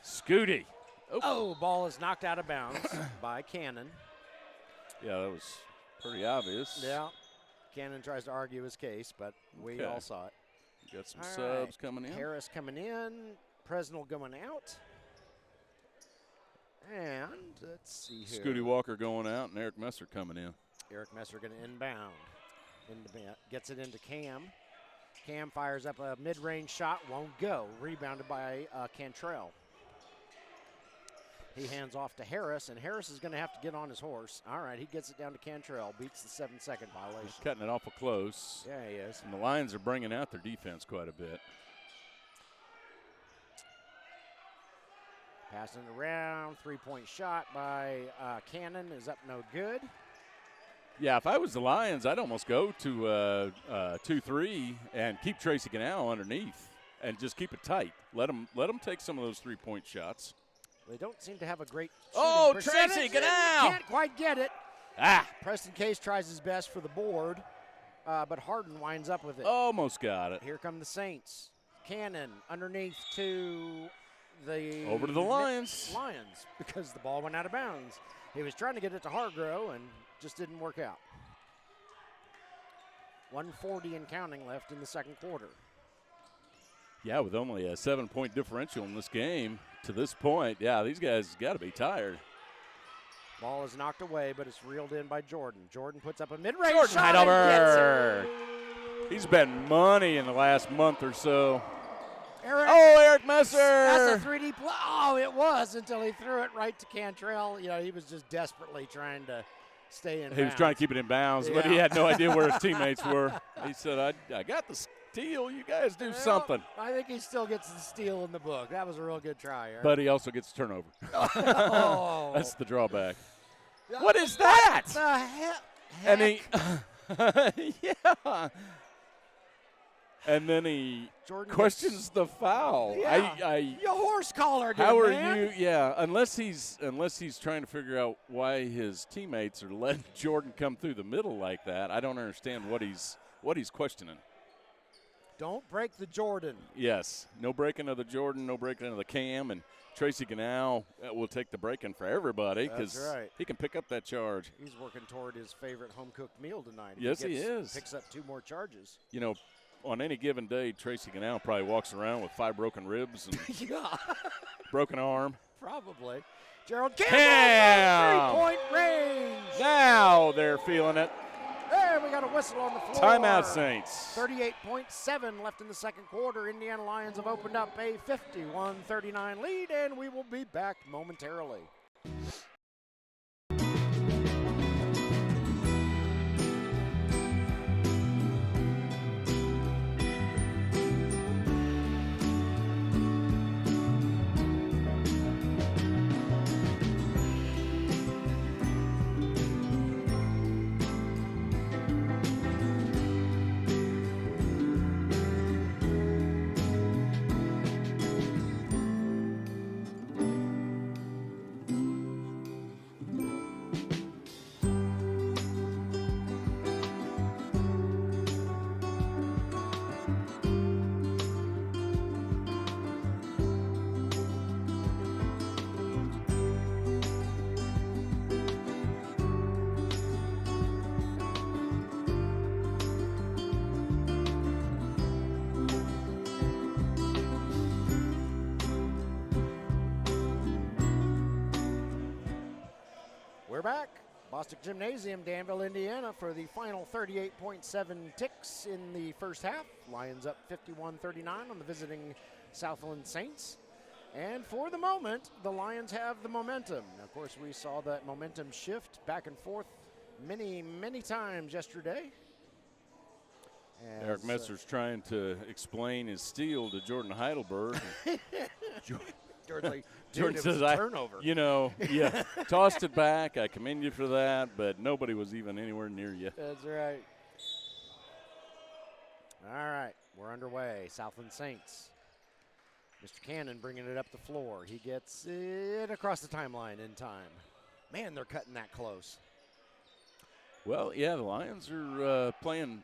Scooty. Oh, ball is knocked out of bounds by Cannon. Yeah, that was pretty obvious. Yeah. Cannon tries to argue his case, but we all saw it. Got some subs coming in. Harris coming in. Presnell going out. And let's see here. Scooty Walker going out and Eric Messer coming in. Eric Messer going to inbound. Gets it into Cam. Cam fires up a mid-range shot. Won't go. Rebounded by Cantrell. He hands off to Harris, and Harris is going to have to get on his horse. All right, he gets it down to Cantrell. Beats the 7-second violation. He's cutting it awful close. Yeah, he is. And the Lions are bringing out their defense quite a bit. Passing around, 3-point shot by Cannon is up no good. Yeah, if I was the Lions, I'd almost go to 2-3 and keep Tracy Ganau underneath and just keep it tight. Let him take some of those 3-point shots. They don't seem to have a great shooting percentage. Tracy Ganau! Can't quite get it. Preston Case tries his best for the board, but Harden winds up with it. Almost got it. Here come the Saints. Cannon underneath to the over to the Lions because the ball went out of bounds. He was trying to get it to Hargrove and just didn't work out. 1:40 and counting left in the second quarter. Yeah, with only a 7-point differential in this game to this point, yeah, these guys got to be tired. Ball is knocked away, but it's reeled in by Jordan. Jordan puts up a mid-range shot and gets it. He's been money in the last month or so. Eric Messer. That's a 3D play. Oh, it was until he threw it right to Cantrell. You know, he was just desperately trying to stay in bounds. He was trying to keep it in bounds, but he had no idea where his teammates were. He said, I got the steal. You guys do something. I think he still gets the steal in the book. That was a real good try, Eric. But he also gets a turnover. That's the drawback. Yeah. What is that? What the heck? And he, yeah. And then he questions the foul. Yeah. You horse collar, how are man. you? Yeah, unless he's trying to figure out why his teammates are letting Jordan come through the middle like that. I don't understand what he's questioning. Don't break the Jordan. Yes, no breaking of the Jordan, no breaking of the Cam, and Tracy Ganau will take the breaking for everybody because he can pick up that charge. He's working toward his favorite home-cooked meal tonight. Yes, he is. Picks up 2 more charges. You know, on any given day, Tracy Ganau probably walks around with 5 broken ribs and broken arm. Probably. Gerald Campbell, 3-point range. Now they're feeling it. There, we got a whistle on the floor. Timeout, Saints. 38.7 left in the second quarter. Indiana Lions have opened up a 51-39 lead, and we will be back momentarily. We're back. Bostic Gymnasium, Danville, Indiana for the final 38.7 ticks in the first half. Lions up 51-39 on the visiting Southland Saints. And for the moment, the Lions have the momentum. Now, of course, we saw that momentum shift back and forth many, many times yesterday. Eric Messer's trying to explain his steal to Jordan Heidelberg. Jordan says, turnover. Tossed it back. I commend you for that, but nobody was even anywhere near you. That's right. All right, we're underway. Southland Saints. Mr. Cannon bringing it up the floor. He gets it across the timeline in time. Man, they're cutting that close. Well, yeah, the Lions are playing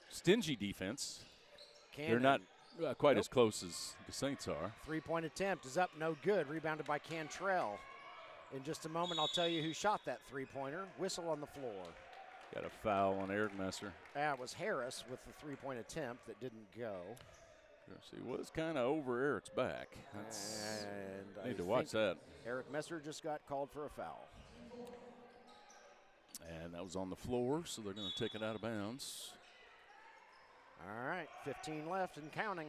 stingy defense. Cannon. They're not quite as close as the Saints are. Three-point attempt is up, no good. Rebounded by Cantrell. In just a moment, I'll tell you who shot that three-pointer. Whistle on the floor. Got a foul on Eric Messer. That was Harris with the three-point attempt that didn't go. He was kind of over Eric's back. Need to watch that. Eric Messer just got called for a foul. And that was on the floor, so they're going to take it out of bounds. All right, 15 left and counting.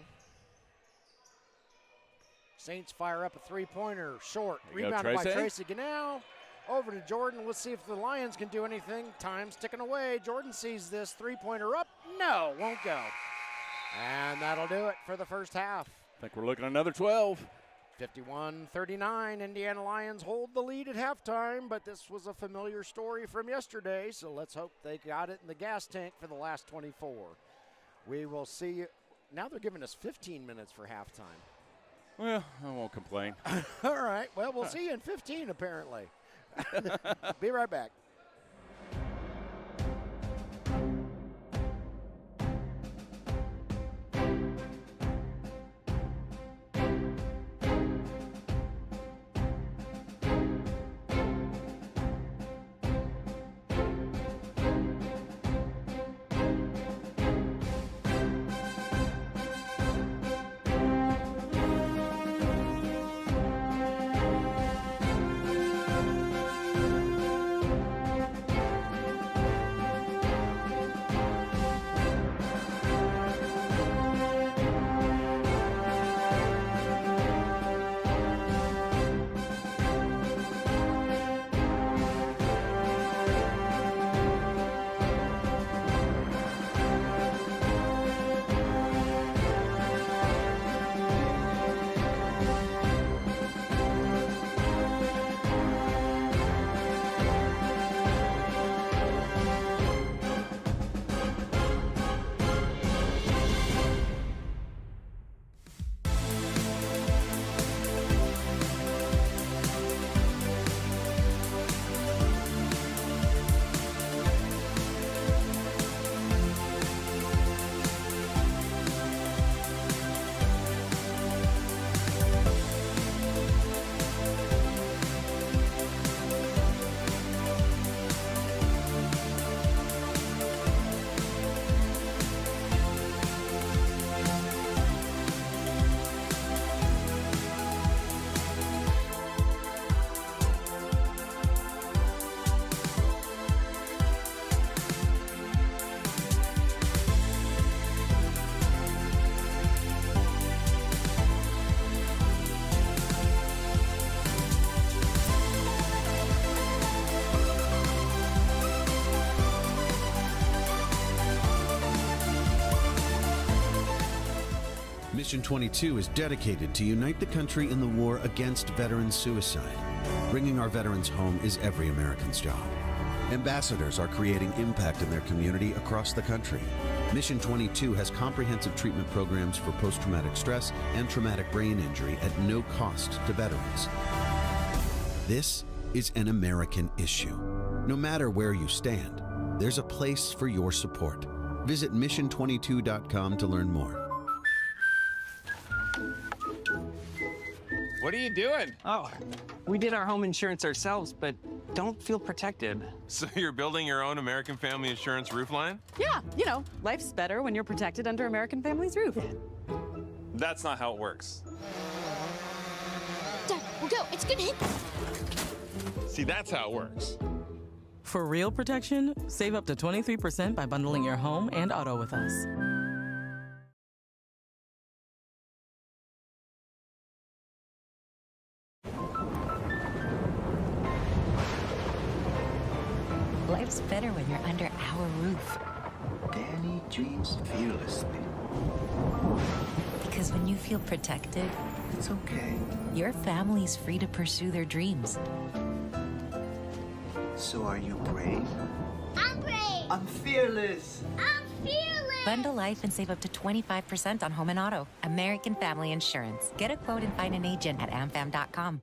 Saints fire up a three-pointer, short. Rebounded by Tracy Ganell. Over to Jordan. Let's see if the Lions can do anything. Time's ticking away. Jordan sees this three-pointer up. No, won't go. And that'll do it for the first half. I think we're looking at another 12. 51-39, Indiana Lions hold the lead at halftime, but this was a familiar story from yesterday, so let's hope they got it in the gas tank for the last 24. We will see. Now they're giving us 15 minutes for halftime. Well, I won't complain. All right, well, we'll see you in 15 apparently. Be right back. Mission 22 is dedicated to unite the country in the war against veteran suicide. Bringing our veterans home is every American's job. Ambassadors are creating impact in their community across the country. Mission 22 has comprehensive treatment programs for post-traumatic stress and traumatic brain injury at no cost to veterans. This is an American issue. No matter where you stand, there's a place for your support. Visit mission22.com to learn more. What are you doing? Oh, we did our home insurance ourselves, but don't feel protected. So you're building your own American Family Insurance roof line? Yeah, you know, life's better when you're protected under American Family's roof. That's not how it works. Dad, we'll go. It's gonna hit. See, that's how it works. For real protection, save up to 23% by bundling your home and auto with us. Life's better when you're under our roof. Danny dreams fearlessly. Because when you feel protected, It's okay. your family's free to pursue their dreams. So are you brave? I'm brave. I'm fearless. I'm fearless. Bundle life and save up to 25% on home and auto. American Family Insurance. Get a quote and find an agent at amfam.com.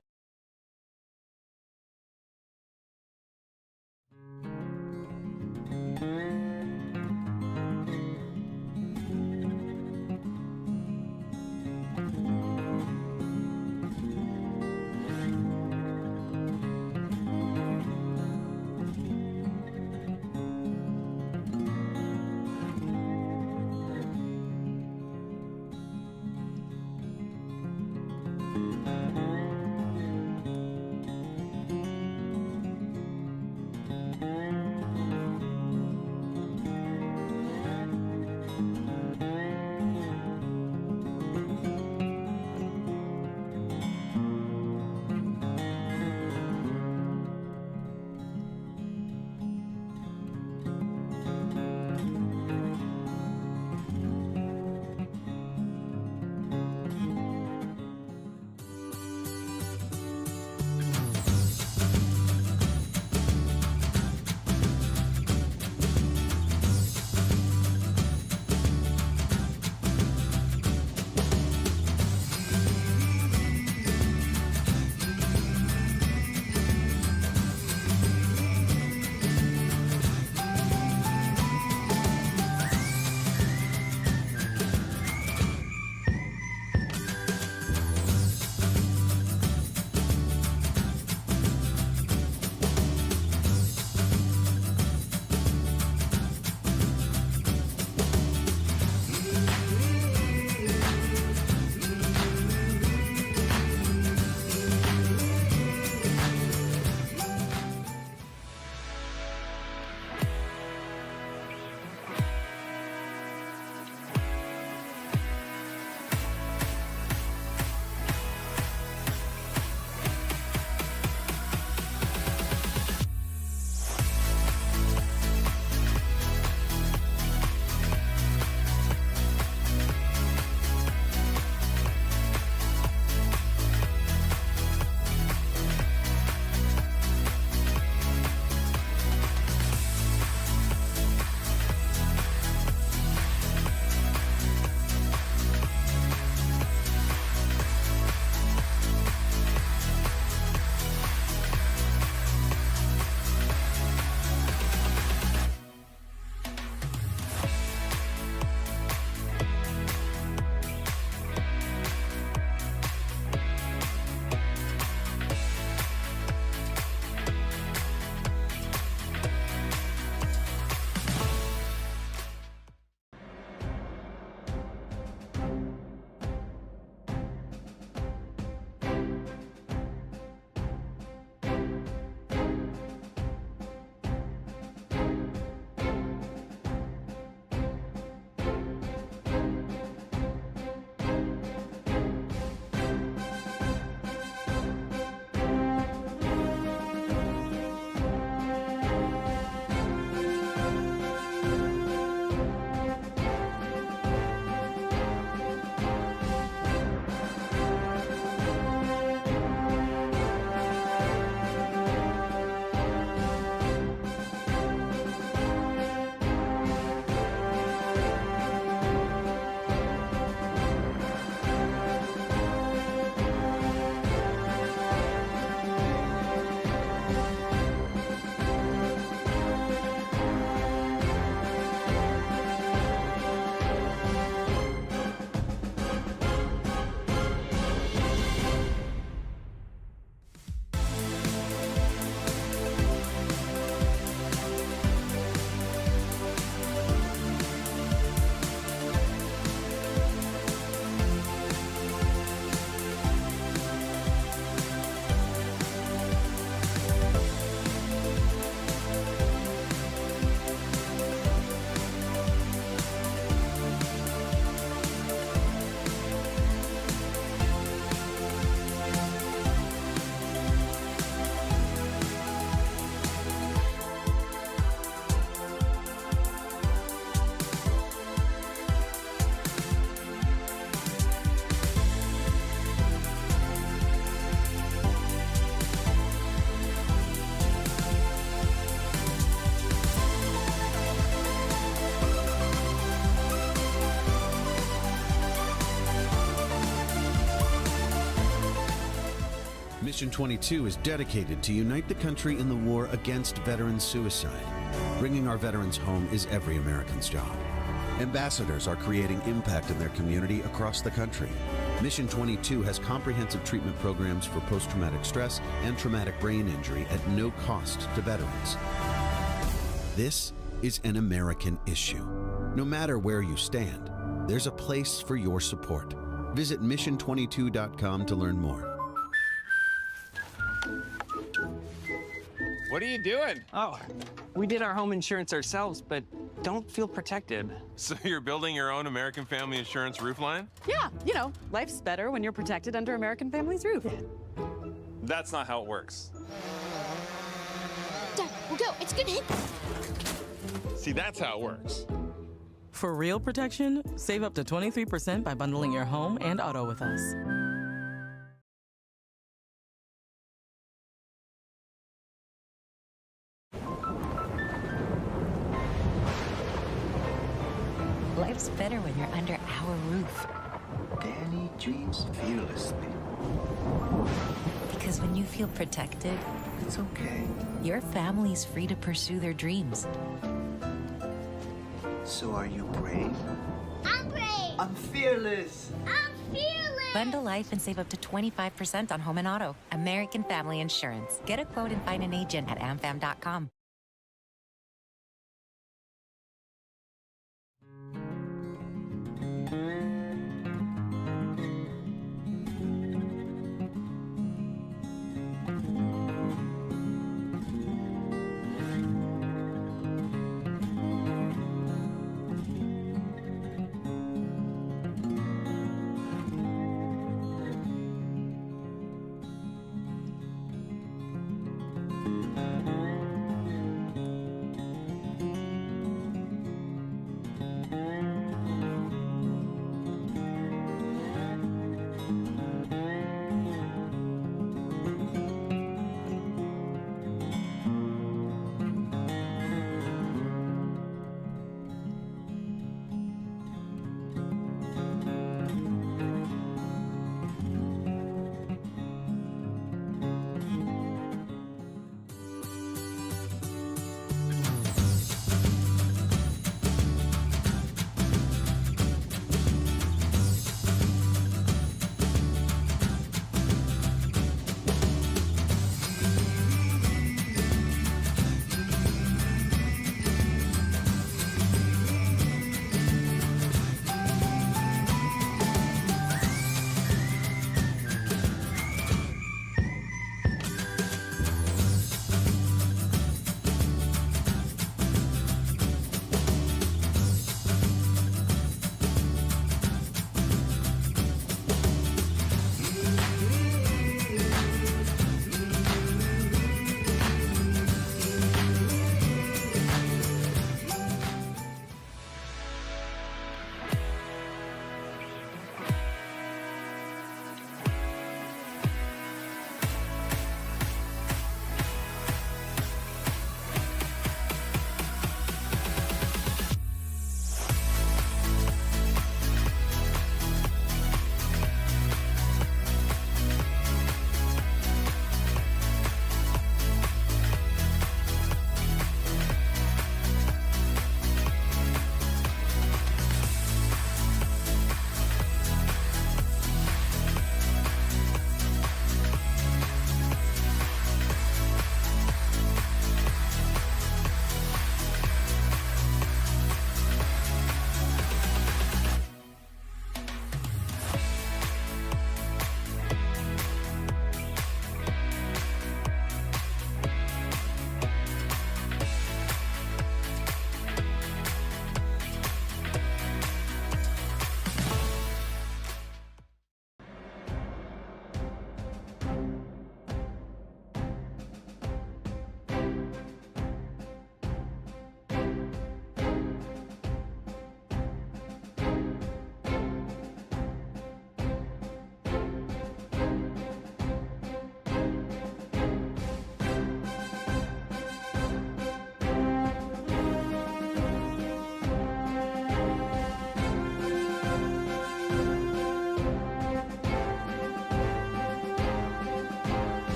Mission 22 is dedicated to unite the country in the war against veteran suicide. Bringing our veterans home is every American's job. Ambassadors are creating impact in their community across the country. Mission 22 has comprehensive treatment programs for post-traumatic stress and traumatic brain injury at no cost to veterans. This is an American issue. No matter where you stand, there's a place for your support. Visit mission22.com to learn more. What are you doing? Oh, we did our home insurance ourselves, but don't feel protected. So you're building your own American Family Insurance roof line? Yeah, you know, life's better when you're protected under American Family's roof. That's not how it works. Dad, we'll go. It's gonna hit. See, that's how it works. For real protection, save up to 23% by bundling your home and auto with us. Life's better when you're under our roof. Danny dreams fearlessly. Because when you feel protected, It's okay. your family's free to pursue their dreams. So are you brave? I'm brave. I'm fearless. I'm fearless. Bundle life and save up to 25% on home and auto. American Family Insurance. Get a quote and find an agent at amfam.com.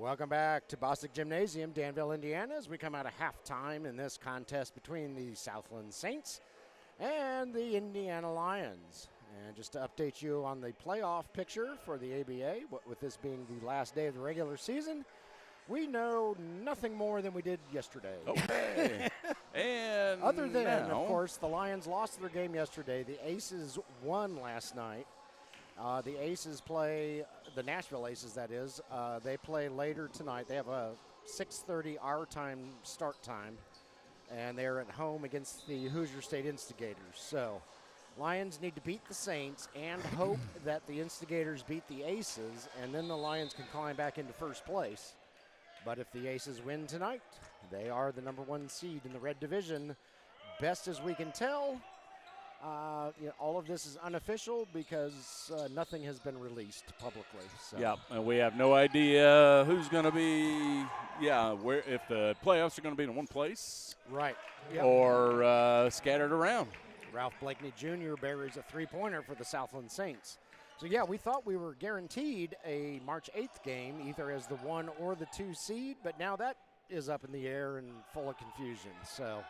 Welcome back to Bostic Gymnasium, Danville, Indiana, as we come out of halftime in this contest between the Southland Saints and the Indiana Lyons. And just to update you on the playoff picture for the ABA, with this being the last day of the regular season, we know nothing more than we did yesterday. Okay. And other than, now, of course, the Lions lost their game yesterday. The Aces won last night. The Aces play, the Nashville Aces, that is. They play later tonight. They have a 6:30 our time start time, and they're at home against the Hoosier State Instigators. So Lions need to beat the Saints and hope that the Instigators beat the Aces, and then the Lions can climb back into first place. But if the Aces win tonight, they are the #1 seed in the Red Division. Best as we can tell, all of this is unofficial because nothing has been released publicly. So. Yeah, and we have no idea who's going to be, where if the playoffs are going to be in one place. Right. Yep. Or scattered around. Ralph Blakeney Jr. buries a three-pointer for the Southland Saints. So, yeah, we thought we were guaranteed a March 8th game, either as the 1 or the 2 seed, but now that is up in the air and full of confusion. So,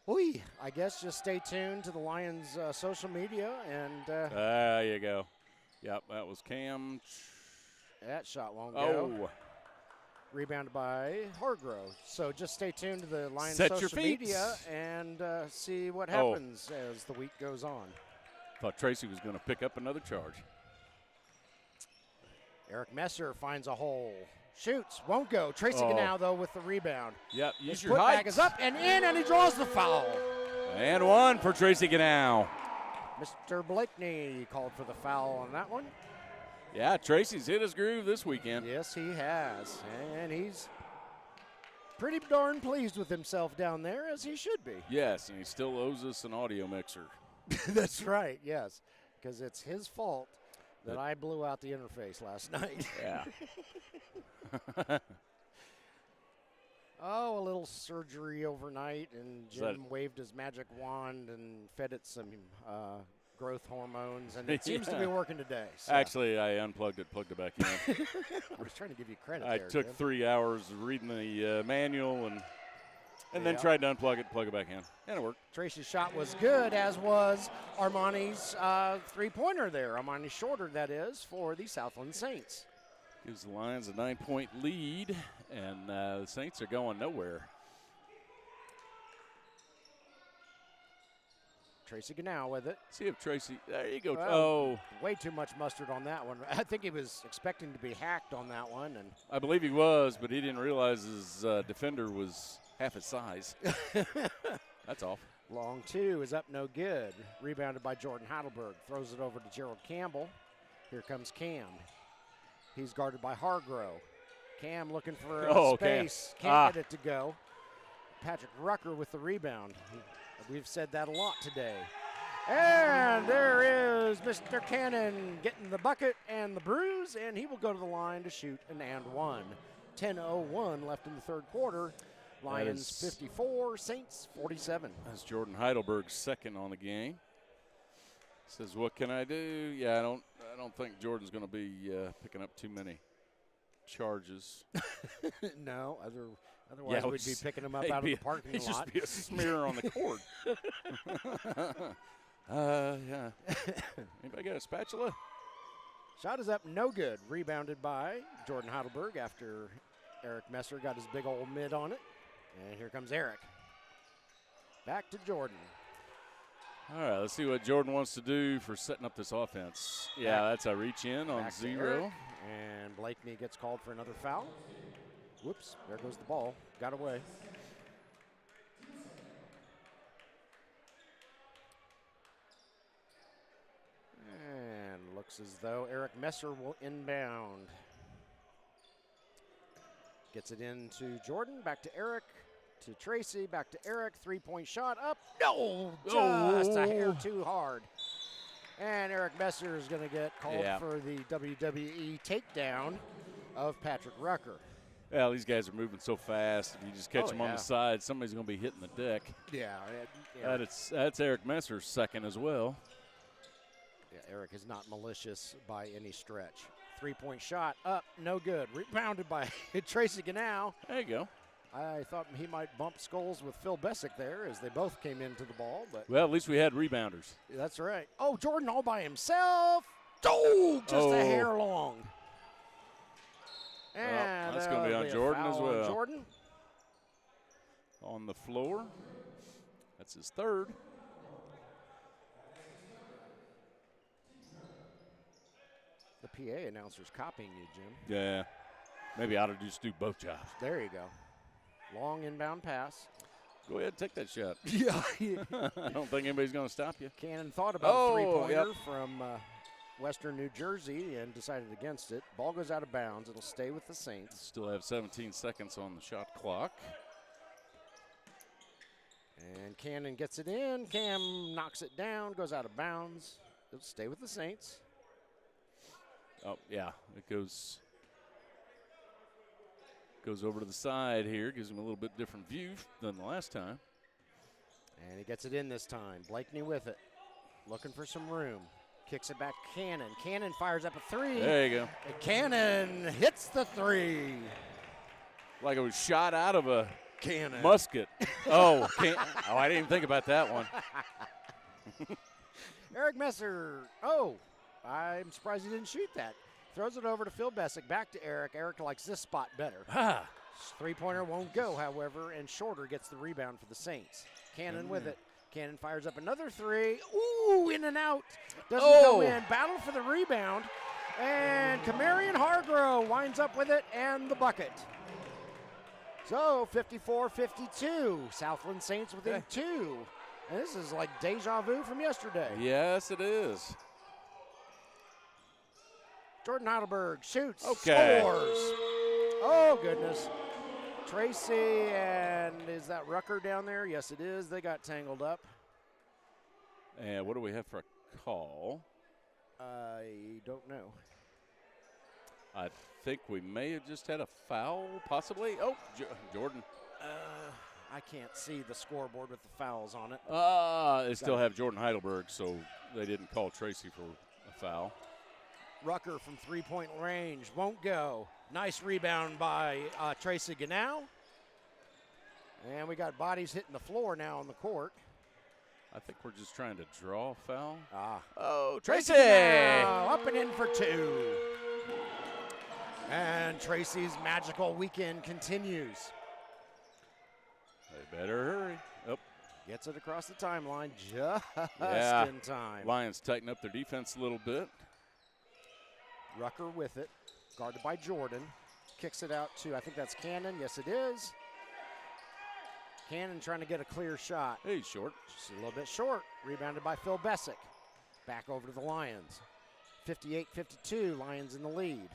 I guess just stay tuned to the Lions' social media. And there you go. Yep, that was Cam. That shot won't go. Oh. Rebounded by Hargrove. So just stay tuned to the Lions' Set your social feet. media and see what happens as the week goes on. Thought Tracy was going to pick up another charge. Eric Messer finds a hole. Shoots, won't go. Tracy Ganow, though, with the rebound. Yep, use His your height. putback is up and in, and he draws the foul. And 1 for Tracy Ganow. Mr. Blakeney called for the foul on that one. Yeah, Tracy's hit his groove this weekend. Yes, he has. And he's pretty darn pleased with himself down there, as he should be. Yes, and he still owes us an audio mixer. That's right, yes, because it's his fault that I blew out the interface last night. Yeah. A little surgery overnight, and Jim waved his magic wand and fed it some growth hormones, and it seems to be working today. So. Actually, I unplugged it, plugged it back in. I was trying to give you credit I there, took Jim. 3 hours reading the manual and then tried to unplug it, plug it back in, and it worked. Tracy's shot was good, as was Armani's three-pointer there. Armani Shorter, that is, for the Southland Saints. Gives the Lions a 9-point lead, and the Saints are going nowhere. Tracy Ganow with it. See if Tracy, there you go. Way too much mustard on that one. I think he was expecting to be hacked on that one. And I believe he was, but he didn't realize his defender was half his size. That's off. Long 2 is up no good. Rebounded by Jordan Heidelberg. Throws it over to Gerald Campbell. Here comes Cam. He's guarded by Hargrove. Cam looking for space. Can't get it to go. Patrick Rucker with the rebound. We've said that a lot today. And there is Mr. Cannon getting the bucket and the bruise, and he will go to the line to shoot an and 1. 10:01 left in the third quarter. Lions 54, Saints 47. That's Jordan Heidelberg's second on the game. Says, what can I do? Yeah, I don't think Jordan's going to be picking up too many charges. No, otherwise we'd be picking them up out of the parking lot. It'd just be a smear on the court. Yeah. Anybody got a spatula? Shot is up, no good. Rebounded by Jordan Heidelberg after Eric Messer got his big old mid on it. And here comes Eric. Back to Jordan. All right, let's see what Jordan wants to do for setting up this offense. Yeah, that's a reach in on 0. And Blakeney gets called for another foul. Whoops, there goes the ball. Got away. And looks as though Eric Messer will inbound. Gets it into Jordan, back to Eric, to Tracy, back to Eric, three-point shot up. No, just a hair too hard. And Eric Messer is going to get called for the WWE takedown of Patrick Rucker. Well, these guys are moving so fast. If you just catch them on the side, somebody's going to be hitting the deck. Yeah. That's Eric Messer's second as well. Yeah, Eric is not malicious by any stretch. Three-point shot up, no good. Rebounded by Tracy Ganow. There you go. I thought he might bump skulls with Phil Bessick there as they both came into the ball. But well, at least we had rebounders. That's right. Oh, Jordan all by himself. Oh, just a hair long. And that's going to be on Jordan as well. Jordan on the floor. That's his third. The PA announcer's copying you, Jim. Yeah. Maybe I ought to just do both jobs. There you go. Long inbound pass. Go ahead and take that shot. Yeah. I don't think anybody's going to stop you. Cannon thought about a three-pointer from Western New Jersey and decided against it. Ball goes out of bounds. It'll stay with the Saints. Still have 17 seconds on the shot clock. And Cannon gets it in. Cam knocks it down, goes out of bounds. It'll stay with the Saints. Oh, yeah. It goes over to the side here. Gives him a little bit different view than the last time. And he gets it in this time. Blakeney with it. Looking for some room. Kicks it back to Cannon. Cannon fires up a three. There you go. And Cannon hits the three. Like it was shot out of a cannon. Musket. Oh, I didn't even think about that one. Eric Messer. Oh, I'm surprised he didn't shoot that. Throws it over to Phil Bessick. Back to Eric. Eric likes this spot better. Three-pointer won't go, however, and Shorter gets the rebound for the Saints. Cannon with it. Cannon fires up another three. Ooh, in and out. Doesn't go in. Battle for the rebound. And Camarion Hargrove winds up with it and the bucket. So 54-52. Southland Saints within two. And this is like deja vu from yesterday. Yes, it is. Jordan Heidelberg shoots, scores. Oh, goodness. Tracy, and is that Rucker down there? Yes, it is. They got tangled up. And what do we have for a call? I don't know. I think we may have just had a foul, possibly. Oh, Jordan. I can't see the scoreboard with the fouls on it. They still have Jordan Heidelberg, so they didn't call Tracy for a foul. Rucker from three-point range won't go. Nice rebound by Tracy Ganow. And we got bodies hitting the floor now on the court. I think we're just trying to draw a foul. Oh, Tracy! Ganow up and in for two. And Tracy's magical weekend continues. They better hurry. Oh. Gets it across the timeline just in time. Lions tighten up their defense a little bit. Rucker with it, guarded by Jordan. Kicks it out to, I think that's Cannon. Yes, it is. Cannon trying to get a clear shot. Hey, short. Just a little bit short. Rebounded by Phil Bessick. Back over to the Lions. 58-52, Lions in the lead.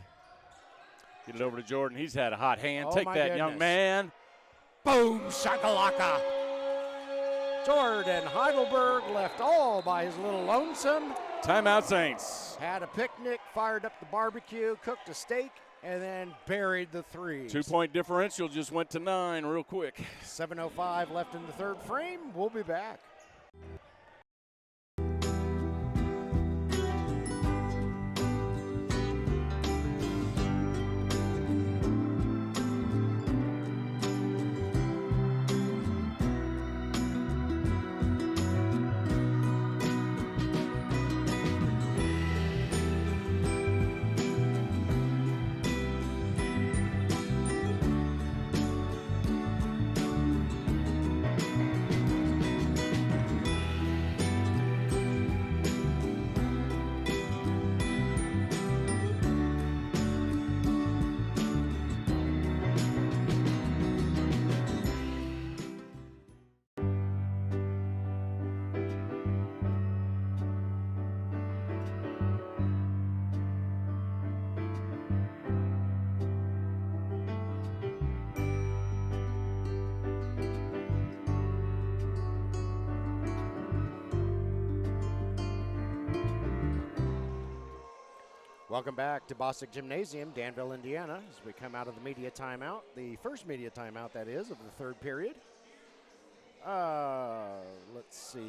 Get it over to Jordan. He's had a hot hand. Oh, take that, goodness. young man. Boom, shakalaka. Jordan Heidelberg left all by his little lonesome. Timeout, Saints. Had a picnic, fired up the barbecue, cooked a steak, and then buried the three. 2-point differential just went to 9 real quick. 7:05 left in the third frame. We'll be back. Welcome back to Bostic Gymnasium, Danville, Indiana, as we come out of the media timeout, the first media timeout, that is, of the third period. Let's see.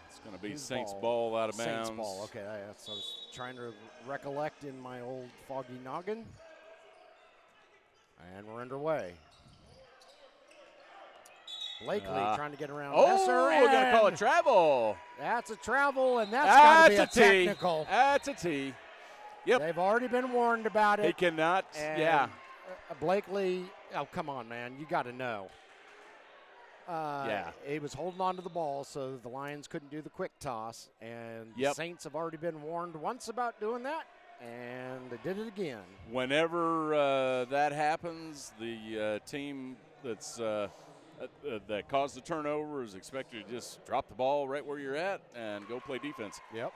It's going to be Saints ball out of bounds. Saints ball, okay, that's what I was trying to recollect in my old foggy noggin. And we're underway. Blakely trying to get around Messer. We're going to call it travel. That's a travel, and that's got to be a technical. That's a T. Yep. They've already been warned about it. He cannot, and Blakely, oh, come on, man. You got to know. He was holding on to the ball, so the Lions couldn't do the quick toss. And the Saints have already been warned once about doing that, and they did it again. Whenever that happens, the team that's that caused the turnover is expected to just drop the ball right where you're at and go play defense. Yep.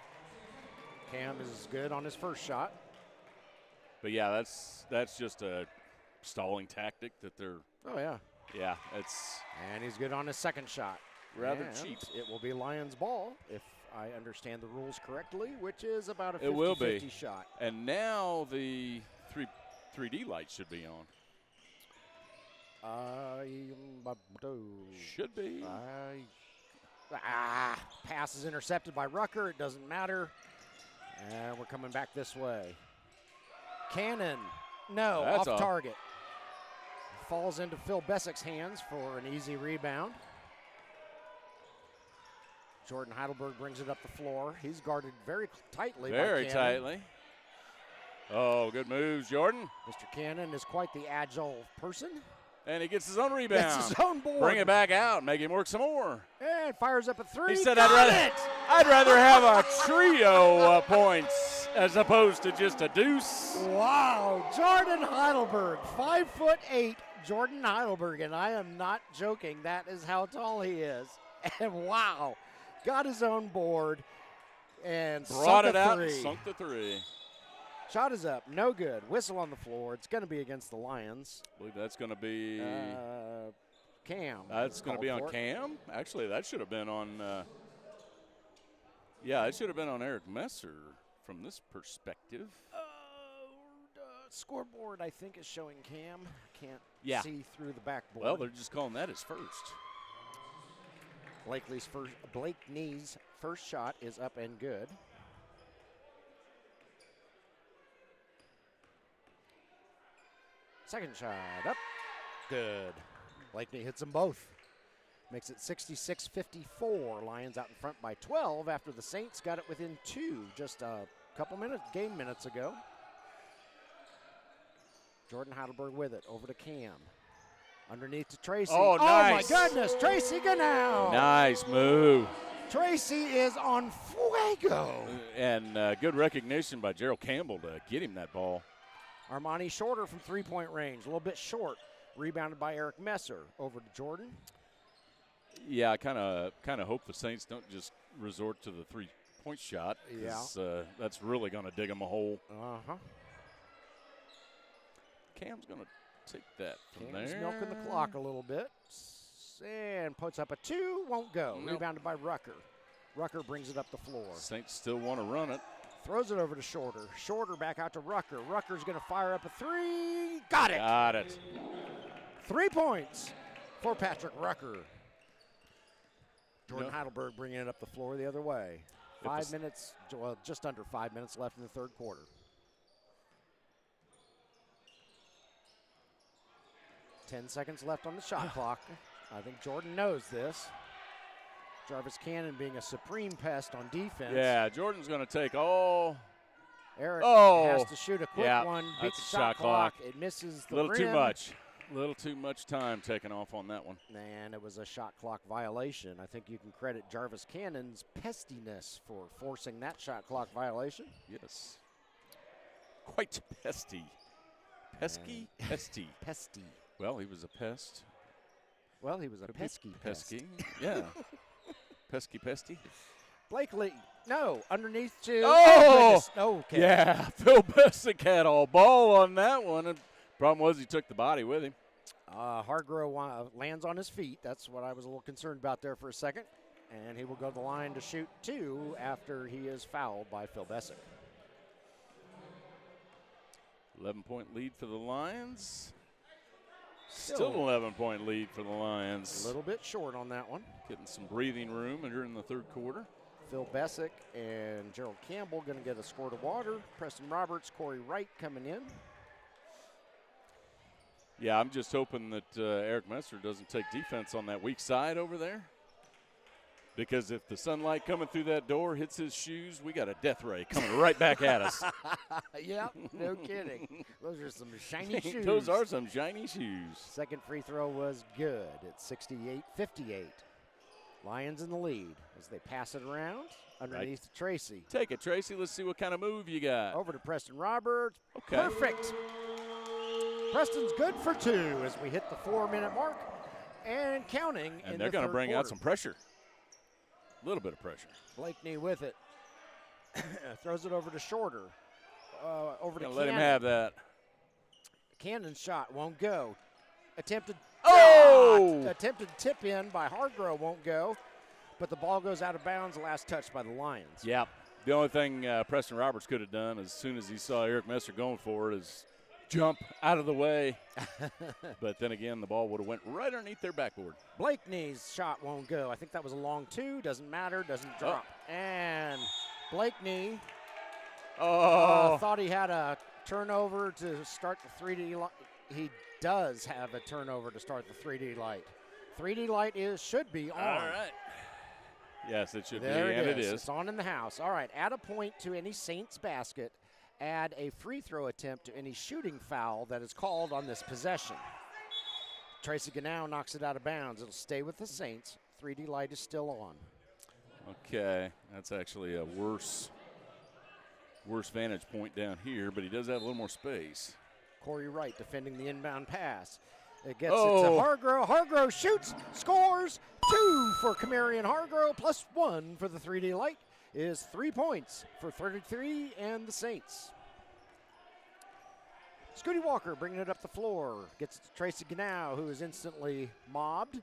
Cam is good on his first shot. But, yeah, that's just a stalling tactic that they're – Oh, yeah. Yeah, it's – And he's good on his second shot. Rather and cheap. It will be Lions ball, if I understand the rules correctly, which is about a 50-50 it will be. shot. And now the 3D light should be on. Should be. Pass is intercepted by Rucker. It doesn't matter. And we're coming back this way. Cannon, no, That's off target. Falls into Phil Bessick's hands for an easy rebound. Jordan Heidelberg brings it up the floor. He's guarded very tightly by Cannon. Very tightly. Oh, good moves, Jordan. Mr. Cannon is quite the agile person. And he gets his own rebound. Gets his own board. Bring it back out. Make him work some more. And fires up a three. He said, Got I'd rather have a trio of points as opposed to just a deuce. Wow. Jordan Heidelberg, 5'8", Jordan Heidelberg, and I am not joking. That is how tall he is. And wow, got his own board and brought it out three. and sunk the three. Shot is up, no good. Whistle on the floor. It's going to be against the Lions. I believe that's going to be Cam. That's going to be on Cam. Actually, that should have been on. It should have been on Eric Messer from this perspective. Scoreboard, I think, is showing Cam. Can't see through the backboard. Well, they're just calling that his first. Blakeney's first shot is up and good. Second shot up, good. Blakeney hits them both. Makes it 66-54. Lions out in front by 12 after the Saints got it within 2 just a couple game minutes ago. Jordan Heidelberg with it, over to Cam. Underneath to Tracy. Oh, nice. Oh, my goodness, Tracy Ganau. Nice move. Tracy is on fuego. And good recognition by Gerald Campbell to get him that ball. Armani Shorter from three-point range, a little bit short. Rebounded by Eric Messer. Over to Jordan. Yeah, I kind of hope the Saints don't just resort to the three-point shot. That's really going to dig them a hole. Cam's going to take that from there. Cam's milking the clock a little bit. And puts up a 2, won't go. Nope. Rebounded by Rucker. Rucker brings it up the floor. Saints still want to run it. Throws it over to Shorter. Shorter back out to Rucker. Rucker's going to fire up a 3. Got it. Got it. 3 points for Patrick Rucker. Jordan Heidelberg bringing it up the floor the other way. 5 minutes, well, just under 5 minutes left in the third quarter. Ten seconds left on the shot clock. I think Jordan knows this. Jarvis Cannon being a supreme pest on defense. Yeah, Jordan's going to take all. Eric has to shoot a quick one. Beat the shot clock. It misses the rim. A little too much time taken off on that one. And it was a shot clock violation. I think you can credit Jarvis Cannon's pestiness for forcing that shot clock violation. Yes. Quite pesty. Pesky? Pesty. Pesty. Well, he was a pest. Well, he was a pesky pest. Pesky, yeah. Pesky. Blakely, no, underneath to. Oh! Okay. Yeah, Phil Bessick had all ball on that one. And problem was he took the body with him. Hargrove lands on his feet. That's what I was a little concerned about there for a second. And he will go to the line to shoot 2 after he is fouled by Phil Bessick. 11-point lead for the Lions. Still 11-point lead for the Lions. A little bit short on that one. Getting some breathing room during the third quarter. Phil Bessick and Gerald Campbell going to get a squirt of water. Preston Roberts, Corey Wright coming in. Yeah, I'm just hoping that Eric Messer doesn't take defense on that weak side over there. Because if the sunlight coming through that door hits his shoes, we got a death ray coming right back at us. Yeah, no kidding. Those are some shiny shoes. Those are some shiny shoes. Second free throw was good at 68-58. Lions in the lead as they pass it around underneath Tracy. Take it, Tracy. Let's see what kind of move you got. Over to Preston Roberts. Okay. Perfect. Preston's good for 2 as we hit the 4-minute mark and counting. And they're going to bring out some pressure. A little bit of pressure. Blakeney with it. Throws it over to Shorter. Over to Cannon. Let him have that. Cannon's shot won't go. Attempted tip in by Hargrove won't go, but the ball goes out of bounds. Last touch by the Lions. Yeah. The only thing Preston Roberts could have done as soon as he saw Eric Messer going for it is jump out of the way. But then again, the ball would have went right underneath their backboard. Blakeney's shot won't go. I think that was a long 2. Doesn't matter. Doesn't drop. And Blakeney thought he had a turnover to start the 3D light. He does have a turnover to start the 3D light. 3D light should be on. All right. Yes, it should There be, and it is. It's on in the house. All right, add a point to any Saints basket. Add a free throw attempt to any shooting foul that is called on this possession. Tracy Ganow knocks it out of bounds. It'll stay with the Saints. 3D light is still on. Okay, that's actually a worse vantage point down here, but he does have a little more space. Corey Wright defending the inbound pass. It gets it to Hargrove. Hargrove shoots, scores. 2 for Camarion Hargrove, plus 1 for the 3D light is 3 points for 33 and the Saints. Scooty Walker bringing it up the floor. Gets it to Tracy Ganow, who is instantly mobbed.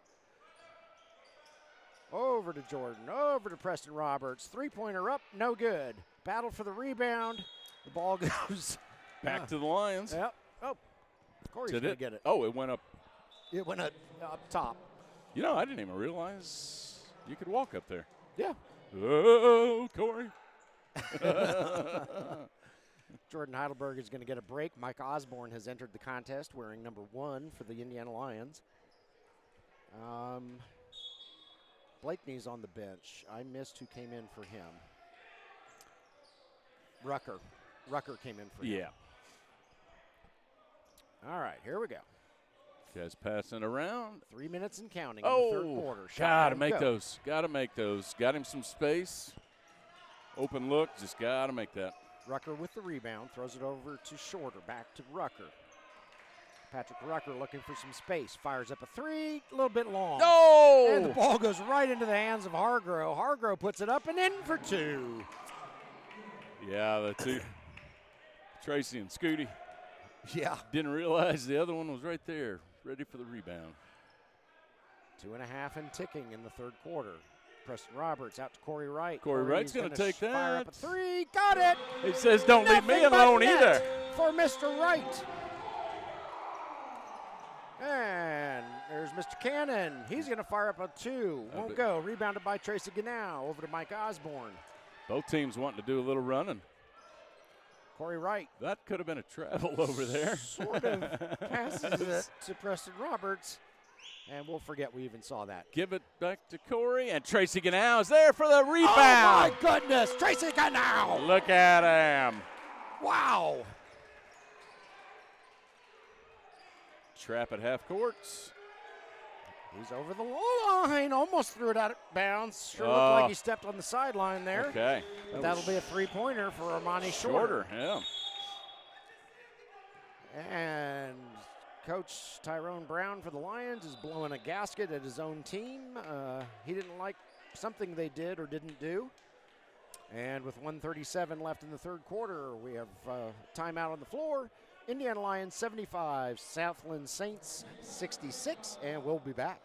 Over to Jordan, over to Preston Roberts. 3-pointer up, no good. Battle for the rebound. The ball goes back to the Lions. Yep. Oh, Corey's going to get it. Oh, it went up. It went up top. You know, I didn't even realize you could walk up there. Yeah. Oh, Corey. Jordan Heidelberg is going to get a break. Mike Osborne has entered the contest wearing number 1 for the Indiana Lions. Blakeney's on the bench. I missed who came in for him. Rucker. Rucker came in for him. Yeah. All right, here we go. Guys passing around. 3 minutes and counting in the third quarter. Got to make those. Got to make those. Got him some space. Open look. Just got to make that. Rucker with the rebound. Throws it over to Shorter. Back to Rucker. Patrick Rucker looking for some space. Fires up a 3. A little bit long. No! And the ball goes right into the hands of Hargrove. Hargrove puts it up and in for 2. Yeah, the two. Tracy and Scooty. Yeah. Didn't realize the other one was right there, ready for the rebound. 2.5 and ticking in the third quarter. Preston Roberts out to Corey Wright. Corey Wright's going to take that. Fire up a 3. Got it. He says, don't leave me alone either. For Mr. Wright. And there's Mr. Cannon. He's going to fire up a 2. Won't go. Rebounded by Tracy Ganow. Over to Mike Osborne. Both teams wanting to do a little running. Corey Wright. That could have been a travel over there. Sort of passes it to Preston Roberts. And we'll forget we even saw that. Give it back to Corey. And Tracy Ganow is there for the rebound. Oh, my goodness. Tracy Ganow. Look at him. Wow. Trap at half courts. He's over the line. Almost threw it out of bounds. Sure looked like he stepped on the sideline there. Okay. But that'll be a 3-pointer for Armani Shorter. Yeah. And Coach Tyrone Brown for the Lions is blowing a gasket at his own team. He didn't like something they did or didn't do. And with 1:37 left in the third quarter, we have timeout on the floor. Indiana Lyons 75, Southland Saints 66, and we'll be back.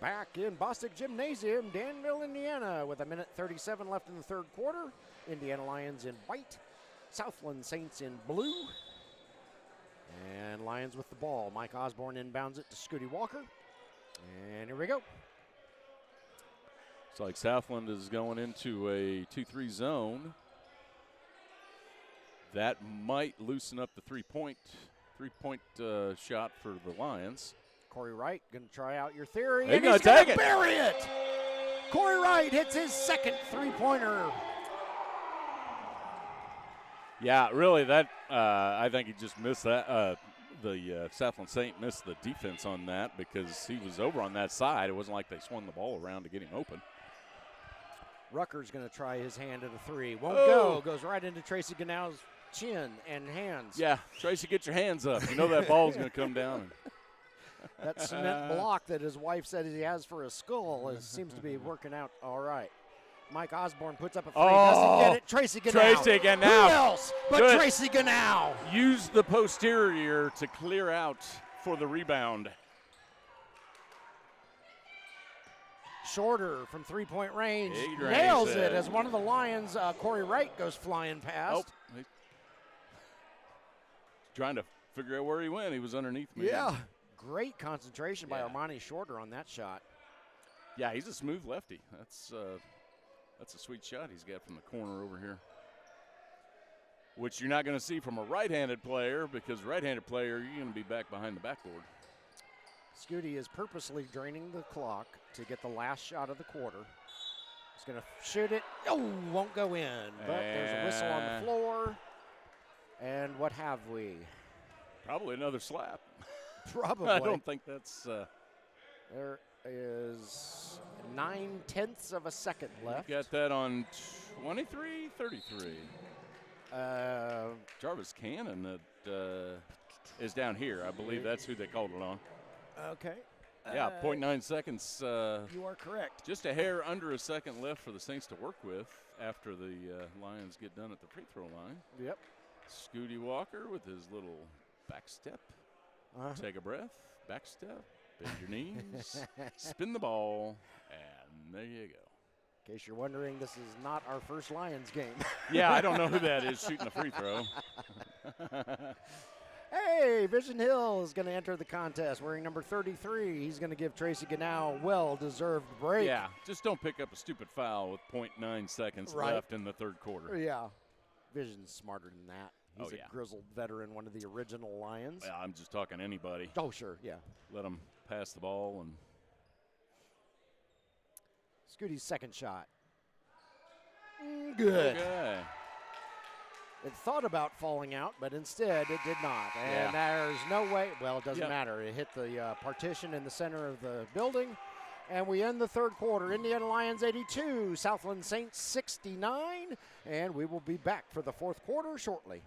back in Bostic Gymnasium, Danville, Indiana, with 1:37 left in the third quarter. Indiana Lyons in white, Southland Saints in blue. And Lyons with the ball. Mike Osborne inbounds it to Scooty Walker. And here we go. It's like Southland is going into a 2-3 zone. That might loosen up the three-point shot for the Lions. Corey Wright going to try out your theory. He's and going he's to take it. Bury it. Corey Wright hits his second three-pointer. Yeah, really, that I think he just missed that. The Southland Saint missed the defense on that because he was over on that side. It wasn't like they swung the ball around to get him open. Rucker's going to try his hand at a three. Won't go. Goes right into Tracy Ganow's chin and hands. Yeah, Tracy, get your hands up. You know that ball's going to come down. That cement block that his wife said he has for a skull seems to be working out all right. Mike Osborne puts up a three. Doesn't get it. Tracy Ganow. Who else but Good. Tracy Ganow? Use the posterior to clear out for the rebound. Shorter from three-point range. Big Nails range it as one of the Lions, Corey Wright, goes flying past. Oh, trying to figure out where he went. He was underneath me. Yeah. Great concentration by Armani Shorter on that shot. Yeah, he's a smooth lefty. That's a sweet shot he's got from the corner over here, which you're not going to see from a right-handed player because right-handed player, you're going to be back behind the backboard. Scooty is purposely draining the clock to get the last shot of the quarter. He's going to shoot it. Oh, won't go in. But there's a whistle on the floor. And what have we? Probably another slap. Probably. I don't think that's. There is 9/10 of a second left. You got that on 23-33. Jarvis Cannon is down here. I believe that's who they called it on. Okay. Yeah, 0.9 seconds. You are correct. Just a hair under a second left for the Saints to work with after the Lions get done at the free throw line. Yep. Scooty Walker with his little back step. Take a breath, back step, bend your knees, spin the ball, and there you go. In case you're wondering, this is not our first Lions game. Yeah, I don't know who that is shooting a free throw. Hey, Vision Hill is going to enter the contest wearing number 33. He's going to give Tracy Ganow a well-deserved break. Yeah, just don't pick up a stupid foul with 0.9 seconds left in the third quarter. Yeah, Vision's smarter than that. He's a grizzled veteran, one of the original Lions. Well, I'm just talking anybody. Oh, sure, yeah. Let him pass the ball. And Scooty's second shot. Good. Okay. It thought about falling out, but instead it did not. And there's no way. Well, it doesn't matter. It hit the partition in the center of the building. And we end the third quarter. Indiana Lyons 82, Southland Saints 69. And we will be back for the fourth quarter shortly.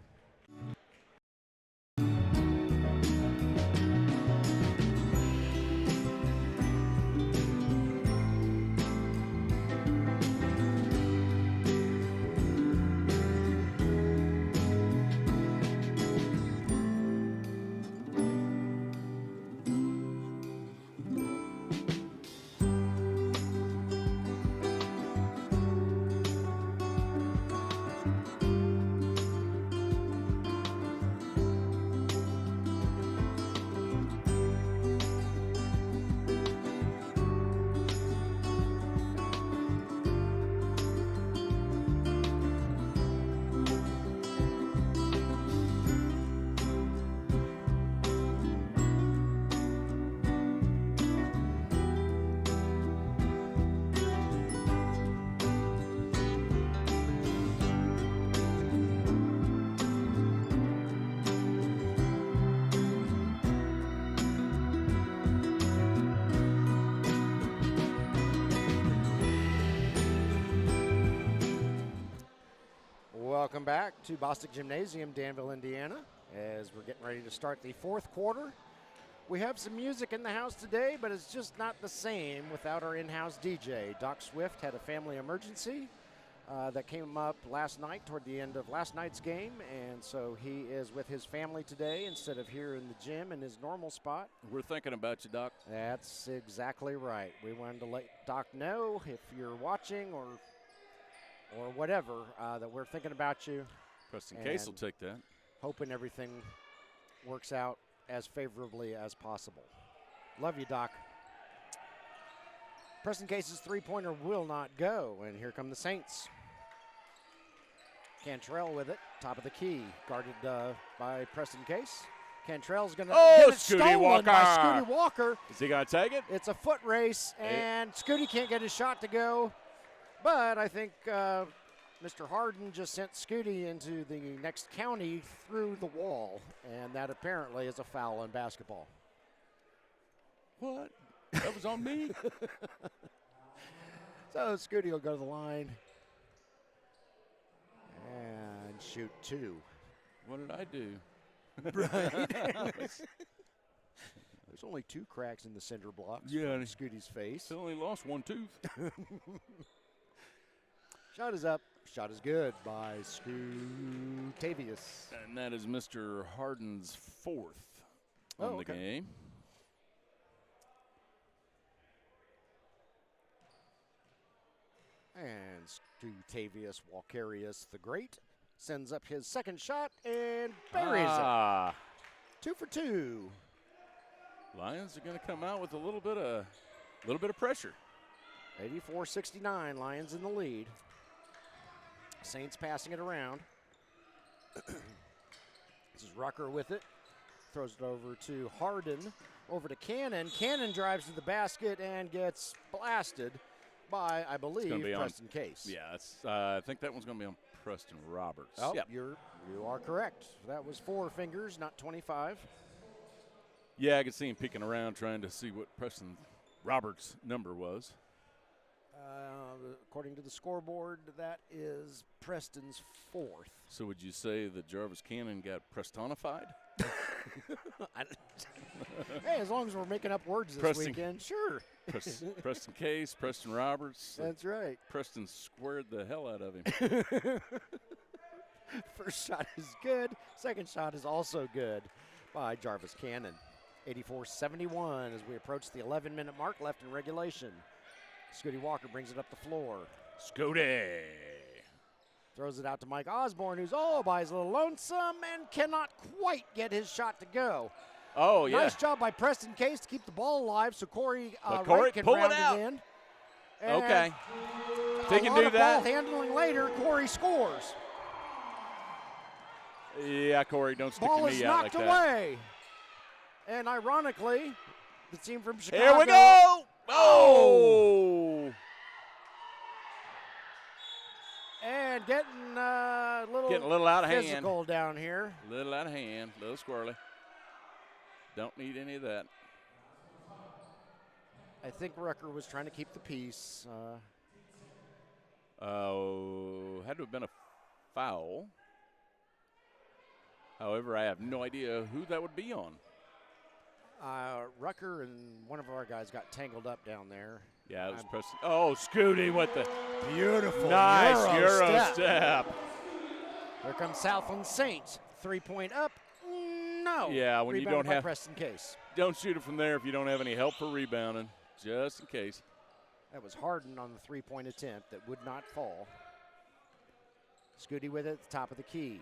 Welcome back to Bostic Gymnasium, Danville, Indiana, as we're getting ready to start the fourth quarter. We have some music in the house today, but it's just not the same without our in-house DJ. Doc Swift had a family emergency. that came up last night toward the end of last night's game, and so he is with his family today instead of here in the gym in his normal spot. We're thinking about you, Doc. That's exactly right. We wanted to let Doc know if you're watching or whatever that we're thinking about you. Preston Case will take that. Hoping everything works out as favorably as possible. Love you, Doc. Preston Case's three-pointer will not go, and here come the Saints. Cantrell with it, top of the key, guarded by Preston Case. Cantrell's going to get it stolen by Scooty Walker. Is he going to take it? It's a foot race, and Scooty can't get his shot to go. But I think Mr. Harden just sent Scooty into the next county through the wall, and that apparently is a foul in basketball. What? That was on me? So Scooty will go to the line and shoot two. What did I do? Right. There's only 2 cracks in the cinder blocks from Scooty's face. He only lost 1 tooth. Shot is up. Shot is good by Scoot-Tavius. And that is Mr. Harden's 4th on the game. And Scoot-Tavius Walkarius the Great sends up his second shot and buries it. 2 for 2. Lions are going to come out with a little bit of pressure. 84-69, Lions in the lead. Saints passing it around. This is Rucker with it. Throws it over to Harden. Over to Cannon. Cannon drives to the basket and gets blasted by, I believe, Preston Case. Yeah, I think that one's going to be on Preston Roberts. Oh, you are correct. That was 4 fingers, not 25. Yeah, I could see him peeking around trying to see what Preston Roberts' number was. According to the scoreboard, that is Preston's 4th. So would you say that Jarvis Cannon got Prestonified? Hey, as long as we're making up words this weekend, sure. Preston Case, Preston Roberts. That's right. Preston squared the hell out of him. First shot is good. Second shot is also good by Jarvis Cannon. 84-71 as we approach the 11-minute mark left in regulation. Scooty Walker brings it up the floor. Scooty throws it out to Mike Osborne, who's all by his little lonesome and cannot quite get his shot to go. Oh, yeah. Nice job by Preston Case to keep the ball alive so Corey Wright can pull round it out. in. And okay. If he can do Ball that. handling later, Corey scores. Yeah, Corey, don't stick ball your knee out like that. Ball is knocked away. And ironically, the team from Chicago. Here we go. Oh! And getting a little out of hand. Physical down here. A little out of hand, a little squirrely. Don't need any of that. I think Rucker was trying to keep the peace. Had to have been a foul. However, I have no idea who that would be on. Rucker and one of our guys got tangled up down there. Yeah, it was Preston. Oh, Scooty with the beautiful nice Euro step. Here comes Southland Saints. 3-point up. No. Yeah, when Rebounded you don't by have Preston Case. Don't shoot it from there if you don't have any help for rebounding, just in case. That was Harden on the 3-point attempt that would not fall. Scooty with it at the top of the key.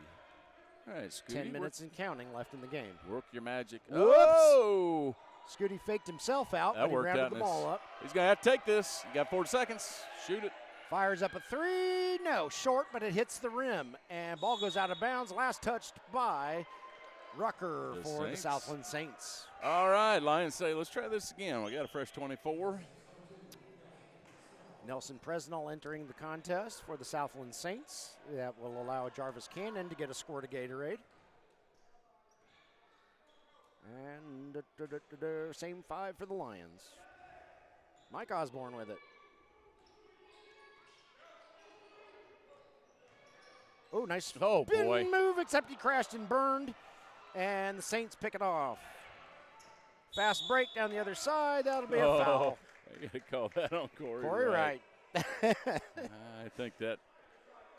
All right, Scooty. 10 minutes and counting left in the game. Work your magic. Whoops. Oh! Scooty faked himself out, that but he worked rounded out the ball up. He's going to have to take this. You got 4 seconds. Shoot it. Fires up a 3. No, short, but it hits the rim. And ball goes out of bounds. Last touched by Rucker for the Southland Saints. All right, Lions say, let's try this again. We got a fresh 24. Nelson Presnell entering the contest for the Southland Saints. That will allow Jarvis Cannon to get a score to Gatorade. And same 5 for the Lions. Mike Osborne with it. Oh, nice spin move, except he crashed and burned. And the Saints pick it off. Fast break down the other side. That'll be a foul. I got to call that on Corey Wright. I think that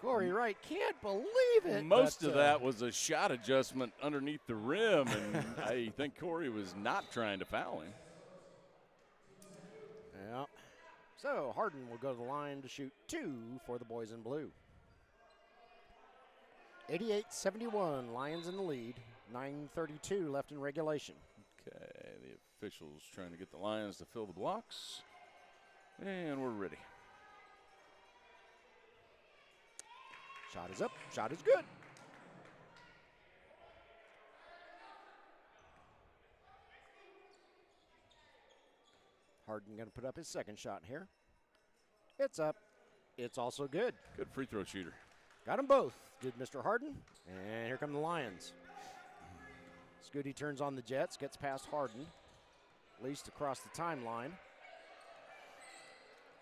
Corey Wright can't believe it. Most of that was a shot adjustment underneath the rim, and I think Corey was not trying to foul him. Yeah. So Harden will go to the line to shoot 2 for the boys in blue. 88-71, Lions in the lead. 9:32 left in regulation. Okay, the officials trying to get the Lions to fill the blocks. And we're ready. Shot is up, shot is good. Harden going to put up his second shot here. It's up. It's also good. Good free throw shooter. Got them both, did Mr. Harden. And here come the Lions. Scooty turns on the Jets, gets past Harden, at least across the timeline.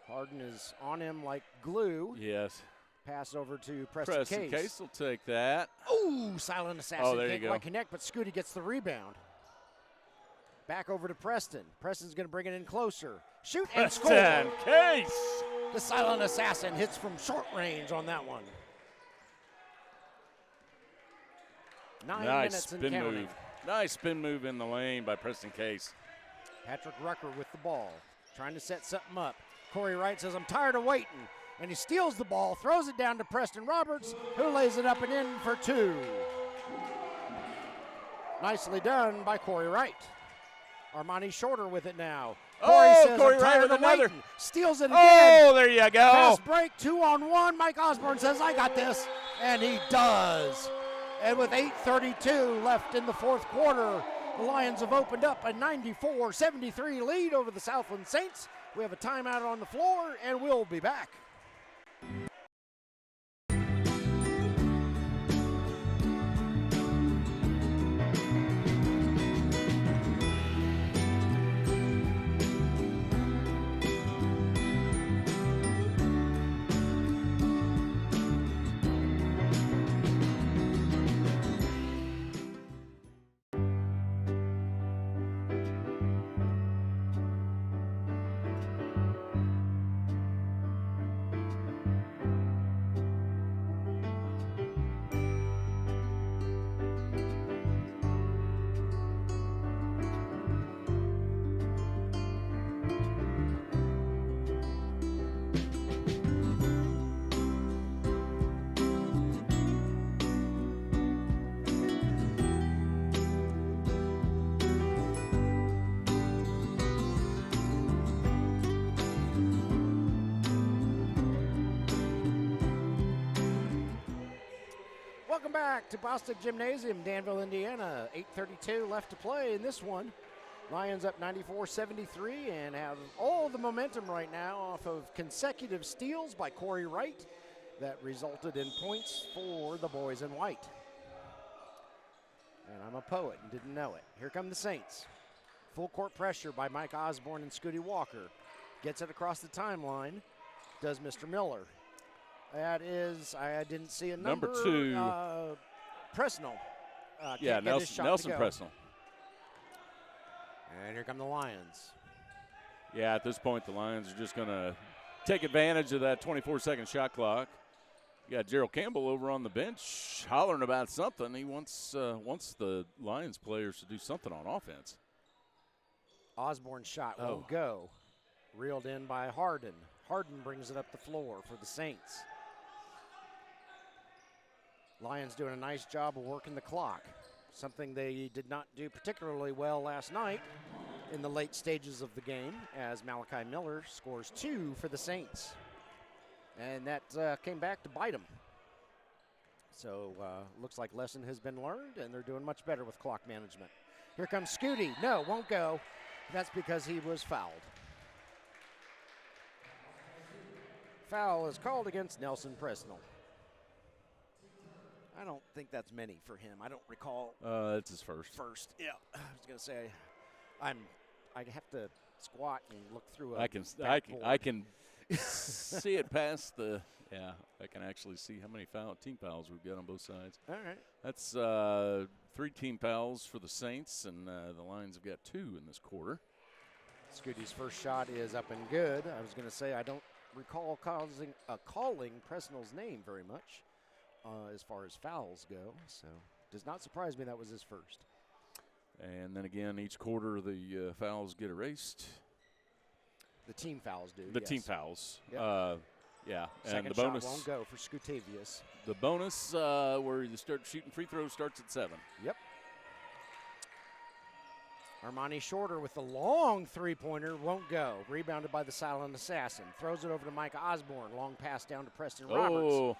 Harden is on him like glue. Yes. Pass over to Preston Case. Case will take that. Ooh, silent assassin. Oh, there Can't you go. quite connect, but Scooty gets the rebound. Back over to Preston. Preston's going to bring it in closer. Shoot and score. Preston Case. The silent assassin hits from short range on that one. 9 Nice minutes and spin counting. move. Nice spin move in the lane by Preston Case. Patrick Rucker with the ball, trying to set something up. Corey Wright says, I'm tired of waiting. And he steals the ball, throws it down to Preston Roberts, who lays it up and in for 2. Nicely done by Corey Wright. Armani Shorter with it now. Corey says, Corey I'm tired Wright of with another. waiting. Steals it again. Oh, there you go. Pass break, 2-on-1. Mike Osborne says, I got this. And he does. And with 8:32 left in the fourth quarter, the Lions have opened up a 94-73 lead over the Southland Saints. We have a timeout on the floor, and we'll be back. Welcome back to Bostic Gymnasium, Danville, Indiana. 8:32 left to play in this one. Lions up 94-73 and have all the momentum right now off of consecutive steals by Corey Wright that resulted in points for the boys in white. And I'm a poet and didn't know it. Here come the Saints. Full court pressure by Mike Osborne and Scooty Walker. Gets it across the timeline. Does Mr. Miller. That is, I didn't see a number. Number 2. Presnell. Yeah, Nelson Presnell. And here come the Lions. Yeah, at this point, the Lions are just going to take advantage of that 24-second shot clock. You got Gerald Campbell over on the bench hollering about something. He wants the Lions players to do something on offense. Osborne's shot won't go. Reeled in by Harden. Harden brings it up the floor for the Saints. Lions doing a nice job of working the clock, something they did not do particularly well last night in the late stages of the game, as Malachi Miller scores 2 for the Saints. And that came back to bite them. So looks like lesson has been learned, and they're doing much better with clock management. Here comes Scooty. No, won't go. That's because he was fouled. Foul is called against Nelson Presnell. I don't think that's many for him. I don't recall. It's his first. Yeah, I was gonna say, I have to squat and look through. I can see it past the. Yeah, I can actually see how many team fouls we've got on both sides. All right. That's 3 team fouls for the Saints, and the Lions have got 2 in this quarter. Scooty's first shot is up and good. I was gonna say I don't recall calling Presnell's name very much as far as fouls go. So does not surprise me that was his first. And then again, each quarter the fouls get erased. The team fouls do. The yes. team fouls. Yep. Yeah. Second and the bonus shot won't go for Scutavius. The bonus where you start shooting free throws starts at 7. Yep. Armani Shorter with the long three-pointer won't go. Rebounded by the Silent Assassin. Throws it over to Micah Osborne. Long pass down to Preston Roberts.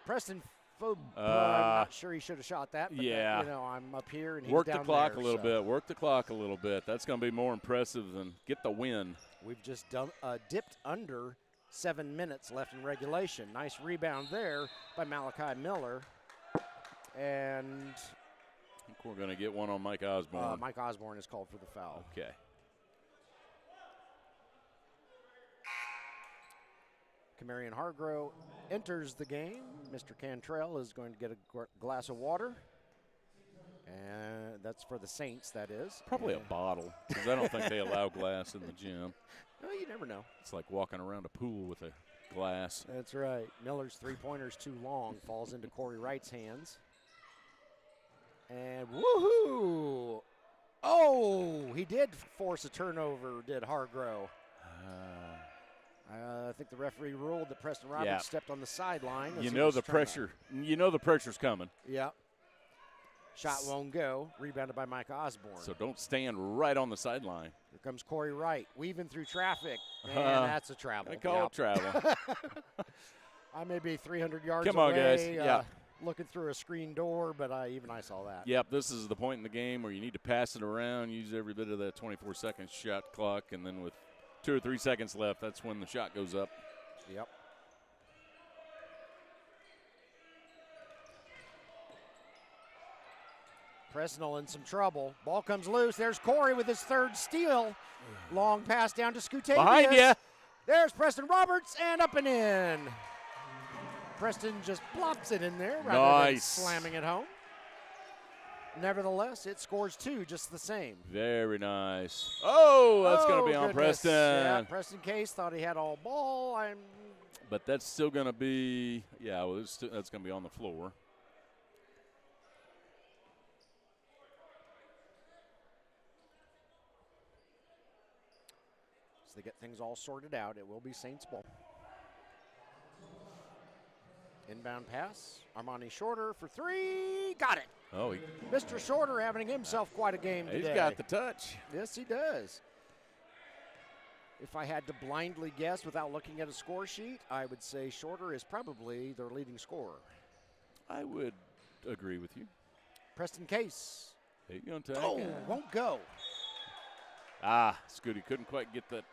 Preston, I'm not sure he should have shot that. But yeah. I'm up here and he's Work down the clock there, a little bit. Work the clock a little bit. That's going to be more impressive than get the win. We've just dipped under 7 minutes left in regulation. Nice rebound there by Malachi Miller. And I think we're going to get one on Mike Osborne. Mike Osborne is called for the foul. Okay. Camarion Hargrove enters the game. Mr. Cantrell is going to get a glass of water. And that's for the Saints, that is. Probably a bottle, because I don't think they allow glass in the gym. Well, you never know. It's like walking around a pool with a glass. That's right. Miller's three-pointer's too long. Falls into Corey Wright's hands. And woohoo! Oh, he did force a turnover, did Hargrove. I think the referee ruled that Preston Roberts stepped on the sideline. You know the pressure. You know the pressure's coming. Yeah. Shot won't go. Rebounded by Mike Osborne. So don't stand right on the sideline. Here comes Corey Wright, weaving through traffic. And that's a travel. I call it travel. I may be 300 yards Come away. on, guys. Yeah. Looking through a screen door, but even I saw that. Yep, this is the point in the game where you need to pass it around, use every bit of that 24-second shot clock, and then with 2 or 3 seconds left, that's when the shot goes up. Yep. Presnell in some trouble. Ball comes loose. There's Corey with his third steal. Long pass down to Scutavius. Behind you. There's Preston Roberts, and up and in. Preston just plops it in there rather than slamming it home. Nevertheless, it scores 2 just the same. Very nice. Oh, that's going to be on Preston. Yeah, Preston Case thought he had all ball. But that's still going to be, that's going to be on the floor. So they get things all sorted out. It will be Saints ball. Inbound pass. Armani Shorter for 3. Got it. Oh, Mr. Shorter having himself quite a game today. He's got the touch. Yes, he does. If I had to blindly guess without looking at a score sheet, I would say Shorter is probably their leading scorer. I would agree with you. Preston Case. There you go, Tag. Oh, won't go. Scooty couldn't quite get the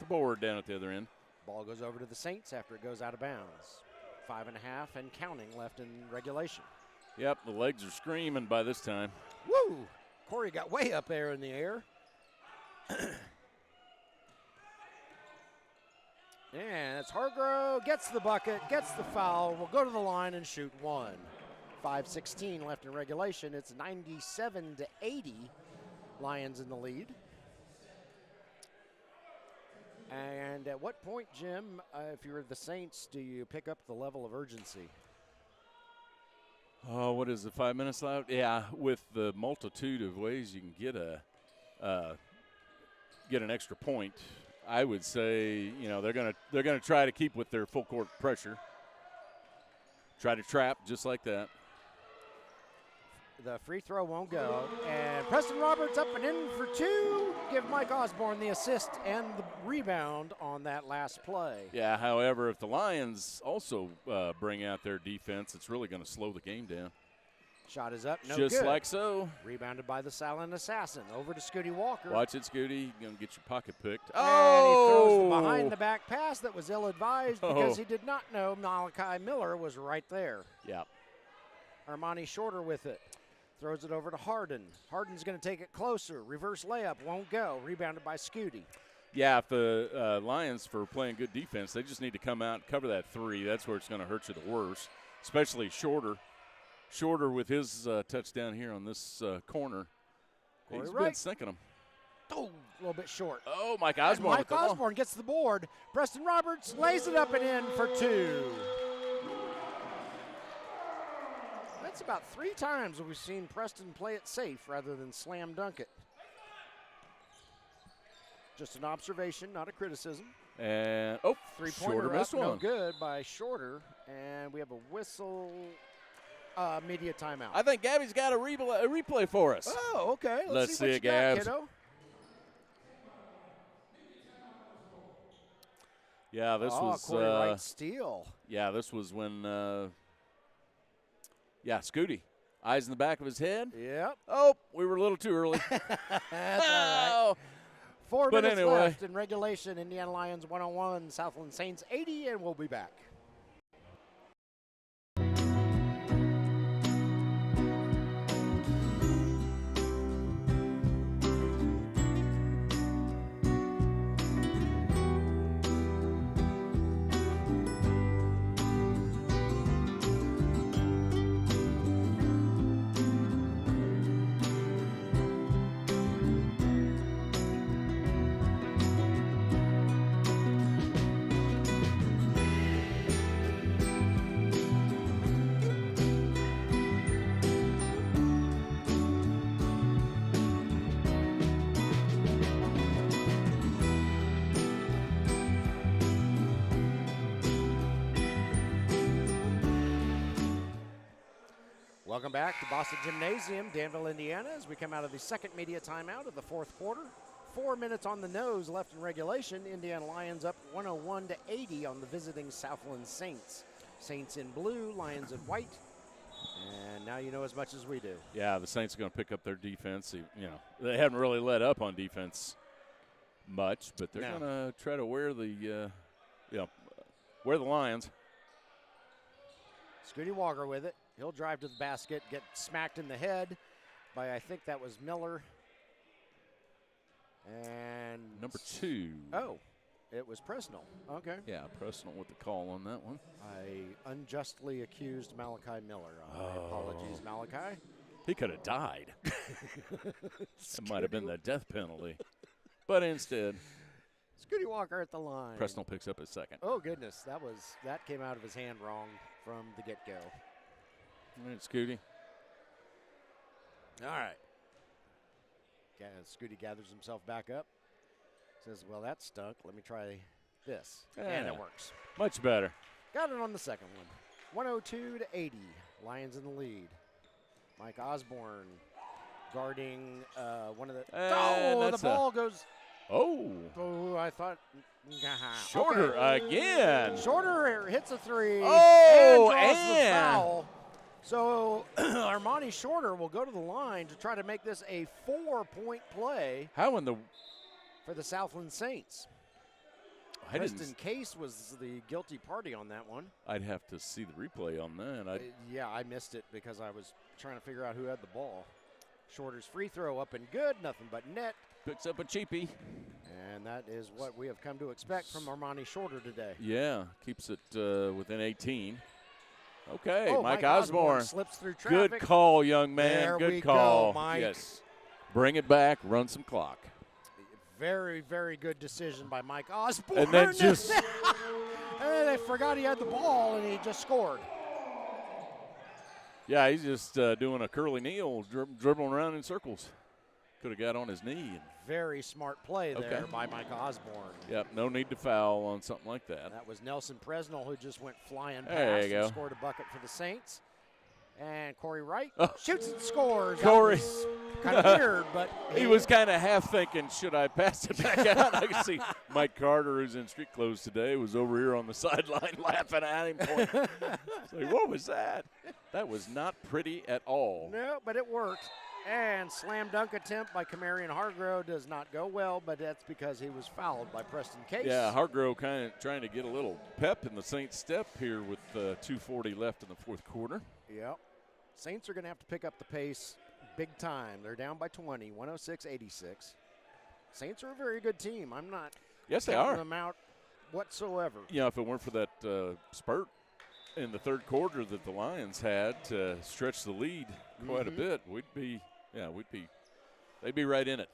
board down at the other end. Ball goes over to the Saints after it goes out of bounds. 5.5 and counting left in regulation. Yep, the legs are screaming by this time. Woo! Corey got way up there in the air. And it's Hargrove, gets the bucket, gets the foul, will go to the line and shoot 1. 5:16 left in regulation. It's 97-80. Lions in the lead. And at what point, Jim, if you're the Saints, do you pick up the level of urgency? Oh, what is it, 5 minutes left? Yeah, with the multitude of ways you can get an extra point, I would say, they're gonna try to keep with their full court pressure. Try to trap just like that. The free throw won't go. And Preston Roberts up and in for 2. Give Mike Osborne the assist and the rebound on that last play. Yeah, however, if the Lions also bring out their defense, it's really going to slow the game down. Shot is up, no Just good. like so. Rebounded by the Silent Assassin. Over to Scooty Walker. Watch it, Scooty. You're going to get your pocket picked. And he throws the behind-the-back pass that was ill-advised because he did not know Malachi Miller was right there. Yeah. Armani Shorter with it. Throws it over to Harden. Harden's going to take it closer. Reverse layup won't go. Rebounded by Scooty. Yeah, if the Lions, for playing good defense, they just need to come out and cover that 3. That's where it's going to hurt you the worst, especially Shorter. Shorter with his touchdown here on this corner. He's been sinking them. Oh, a little bit short. Oh, Mike Osborne. And Mike Osborne gets the board. Preston Roberts lays it up and in for 2. That's about 3 times we've seen Preston play it safe rather than slam dunk it. Just an observation, not a criticism. And, three-pointer missed up, one. no good by Shorter. And we have a whistle, media timeout. I think Gabby's got a replay for us. Oh, okay. Let's see what it, you got, Gabs. kiddo. Yeah, this was Corey Wright steal. Yeah, this was when Scooty. Eyes in the back of his head. Yep. Oh, we were a little too early. That's all right. 4 minutes anyway. left in regulation. Indiana Lyons 101, Southland Saints 80, and we'll be back. Welcome back to Boston Gymnasium, Danville, Indiana, as we come out of the second media timeout of the fourth quarter. 4 minutes on the nose left in regulation. Indiana Lions up 101-80 on the visiting Southland Saints. Saints in blue, Lions in white. And now you know as much as we do. Yeah, the Saints are going to pick up their defense. They haven't really let up on defense much, but they're going to try to wear the Lions. Scooty Walker with it. He'll drive to the basket, get smacked in the head by, I think that was Miller. And number 2. Oh, it was Presnell. Okay. Yeah, Presnell with the call on that one. I unjustly accused Malachi Miller. My apologies, Malachi. He could have died. It might have been the death penalty. But instead, Scooty Walker at the line. Presnell picks up his second. Oh, goodness. That came out of his hand wrong from the get-go. All right, Scooty. All right. Scooty gathers himself back up. Says, well, that stunk. Let me try this. And it works. Much better. Got it on the second one. 102-80. Lions in the lead. Mike Osborne guarding one of the. The ball goes. Oh, I thought. Shorter again. Shorter hits a 3. Oh, and draws the foul. So Armani Shorter will go to the line to try to make this a 4-point play. How in the for the Southland Saints? Preston Case was the guilty party on that one. I'd have to see the replay on that. Yeah, I missed it because I was trying to figure out who had the ball. Shorter's free throw up and good, nothing but net. Picks up a cheapie. And that is what we have come to expect from Armani Shorter today. Yeah, keeps it within 18. Okay, oh, Mike Osborne slips through traffic. Good call, young man. There Good we call. Go, Mike. Yes. Bring it back, run some clock. Very, very good decision by Mike Osborne. And then just and they forgot he had the ball, and he just scored. Yeah, he's just doing a curly kneel, dribbling around in circles. Could have got on his knee. Very smart play there by Mike Osborne. Yep, no need to foul on something like that. That was Nelson Presnell who just went flying there past you and go. scored a bucket for the Saints. And Corey Wright shoots and scores. Corey. Kind of weird, but he was kind of half thinking, should I pass it back out? I can see Mike Carter, who's in street clothes today, was over here on the sideline laughing at him. It's like, what was that? That was not pretty at all. No, but it worked. And slam dunk attempt by Camarion Hargrove does not go well, but that's because he was fouled by Preston Case. Yeah, Hargrove kind of trying to get a little pep in the Saints step here with 2:40 left in the fourth quarter. Yep. Saints are going to have to pick up the pace big time. They're down by 20, 106-86. Saints are a very good team. I'm not counting them out whatsoever. Yeah, if it weren't for that spurt in the third quarter that the Lions had to stretch the lead quite a bit, they'd be right in it.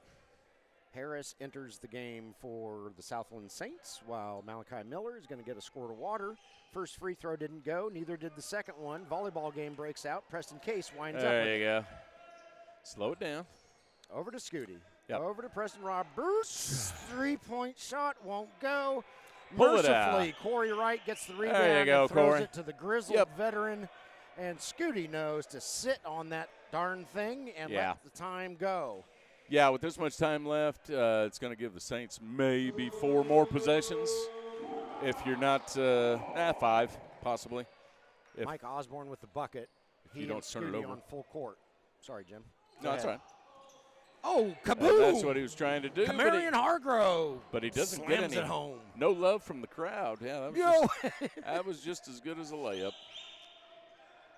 Harris enters the game for the Southland Saints, while Malachi Miller is going to get a squirt of water. First free throw didn't go, neither did the second one. Volleyball game breaks out. Preston Case winds up with There you go. Slow it down. Over to Scooty. Yep. Over to Preston Roberts. Three-point shot won't go. Pull it Mercifully, out. Corey Wright gets the rebound There you go, and throws Corey. it to the grizzled veteran. And Scooty knows to sit on that darn thing and let the time go. Yeah, with this much time left, it's going to give the Saints maybe 4 more possessions. If you're not, 5 possibly. If Mike Osborne with the bucket. you don't turn it Scooty over. on full court. Sorry, Jim. No, that's right. Oh, kaboom! That's what he was trying to do. Camarion Hargrove. But he doesn't slams get any. it home. No love from the crowd. Yeah, that was, that was just as good as a layup.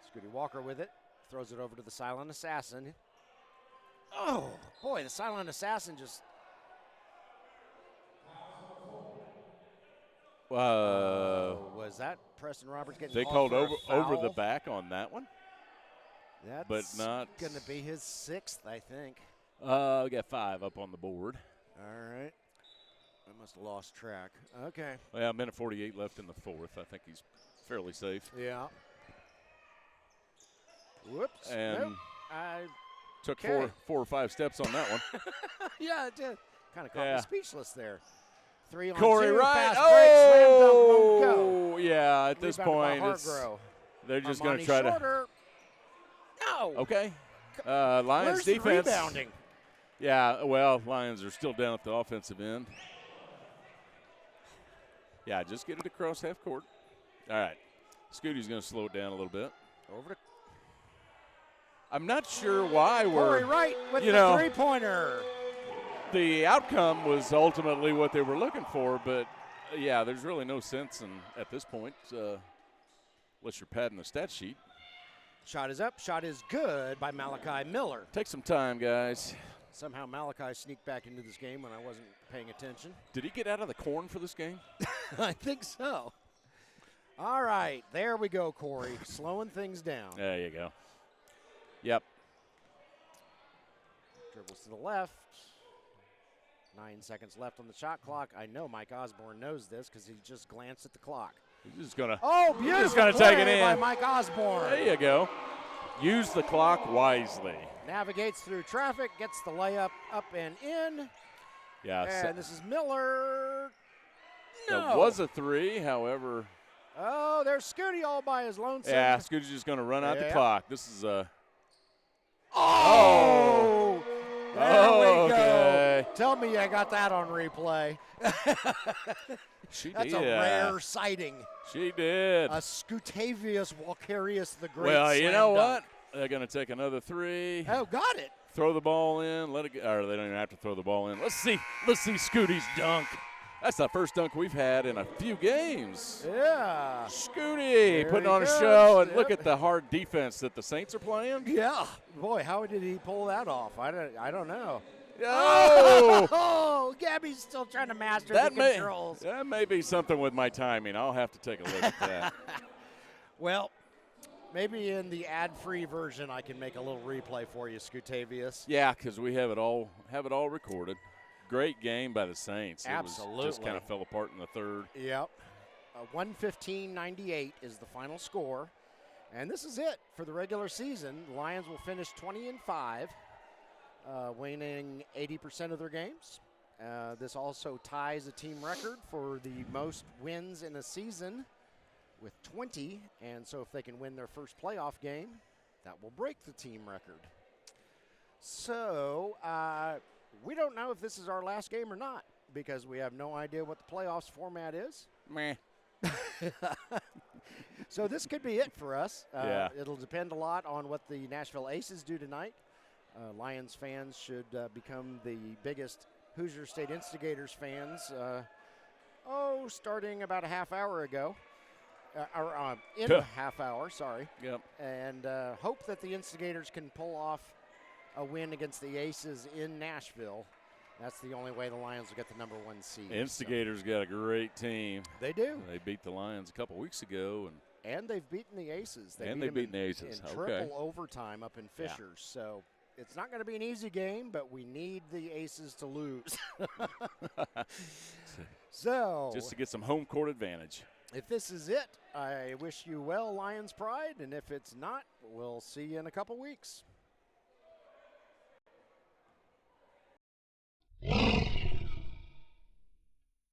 Scooty Walker with it. Throws it over to the Silent Assassin. Oh, boy, the Silent Assassin just. Was that Preston Roberts getting They called called for a over the foul? back on that one. That's but not going to be his 6th, I think. We got 5 up on the board. All right. I must have lost track. Okay. Well, a minute 48 left in the 4th. I think he's fairly safe. Yeah. Whoops. And nope. I took okay. 4 or 5 steps on that one. Yeah, it did. Kind of caught me speechless there. 3 on Corey 2. Wright. Fast break. Slam dunk won't go. Yeah, at this Rebounded by point, they're just going to try Shorter. No. Okay. Lions Where's the defense. rebounding? Yeah, well, Lions are still down at the offensive end. Yeah, just get it across half court. All right. Scooty's going to slow it down a little bit. Over to I'm not sure why we're. Corey Wright with the three-pointer. The outcome was ultimately what they were looking for, but yeah, there's really no sense at this point, unless you're padding the stat sheet. Shot is up. Shot is good by Malachi Miller. Take some time, guys. Somehow Malachi sneaked back into this game when I wasn't paying attention. Did he get out of the corn for this game? I think so. All right, there we go, Corey. Slowing things down. There you go. Yep. Dribbles to the left. 9 seconds left on the shot clock. I know Mike Osborne knows this because he just glanced at the clock. He's just gonna. Oh, beautiful Just gonna play take it in by Mike Osborne. There you go. Use the clock wisely. Navigates through traffic, gets the layup up and in. Yeah. And this is Miller. No. That was a 3, however. Oh, there's Scooty all by his lonesome. Yeah, Scooty's just going to run out the clock. This is a. Oh! There we go. Okay. Tell me I got that on replay. That's a rare sighting. She did. A Scutavius Walkarius the Great. Well, you know dunk. what? They're going to take another 3. Oh, got it. Throw the ball in. Let it go. Or they don't even have to throw the ball in. Let's see Scooty's dunk. That's the first dunk we've had in a few games. Yeah. Scooty putting on a show, and look at the hard defense that the Saints are playing. Yeah. Boy, how did he pull that off? I don't know. Oh! Oh, Gabby's still trying to master the controls. That may be something with my timing. I'll have to take a look at that. Well, maybe in the ad-free version I can make a little replay for you, Scutavius. Yeah, because we have it all recorded. Great game by the Saints. Absolutely. It just kind of fell apart in the third. Yep. 115-98 is the final score. And this is it for the regular season. The Lions will finish 20-5, winning 80% of their games. This also ties a team record for the most wins in a season with 20. And so if they can win their first playoff game, that will break the team record. So we don't know if this is our last game or not because we have no idea what the playoffs format is. Meh. So this could be it for us. Yeah. It'll depend a lot on what the Nashville Aces do tonight. Lions fans should become the biggest Hoosier State Instigators fans, starting about a half hour ago. In a half hour, sorry. Yep. And hope that the Instigators can pull off a win against the Aces in Nashville. That's the only way the Lions will get the number 1 seed. Instigators got a great team. They do. They beat the Lions a couple weeks ago. And they've beaten the Aces. They've beaten the Aces. In triple overtime up in Fishers. So it's not going to be an easy game, but we need the Aces to lose. So just to get some home court advantage. If this is it, I wish you well, Lions Pride, and if it's not, we'll see you in a couple weeks.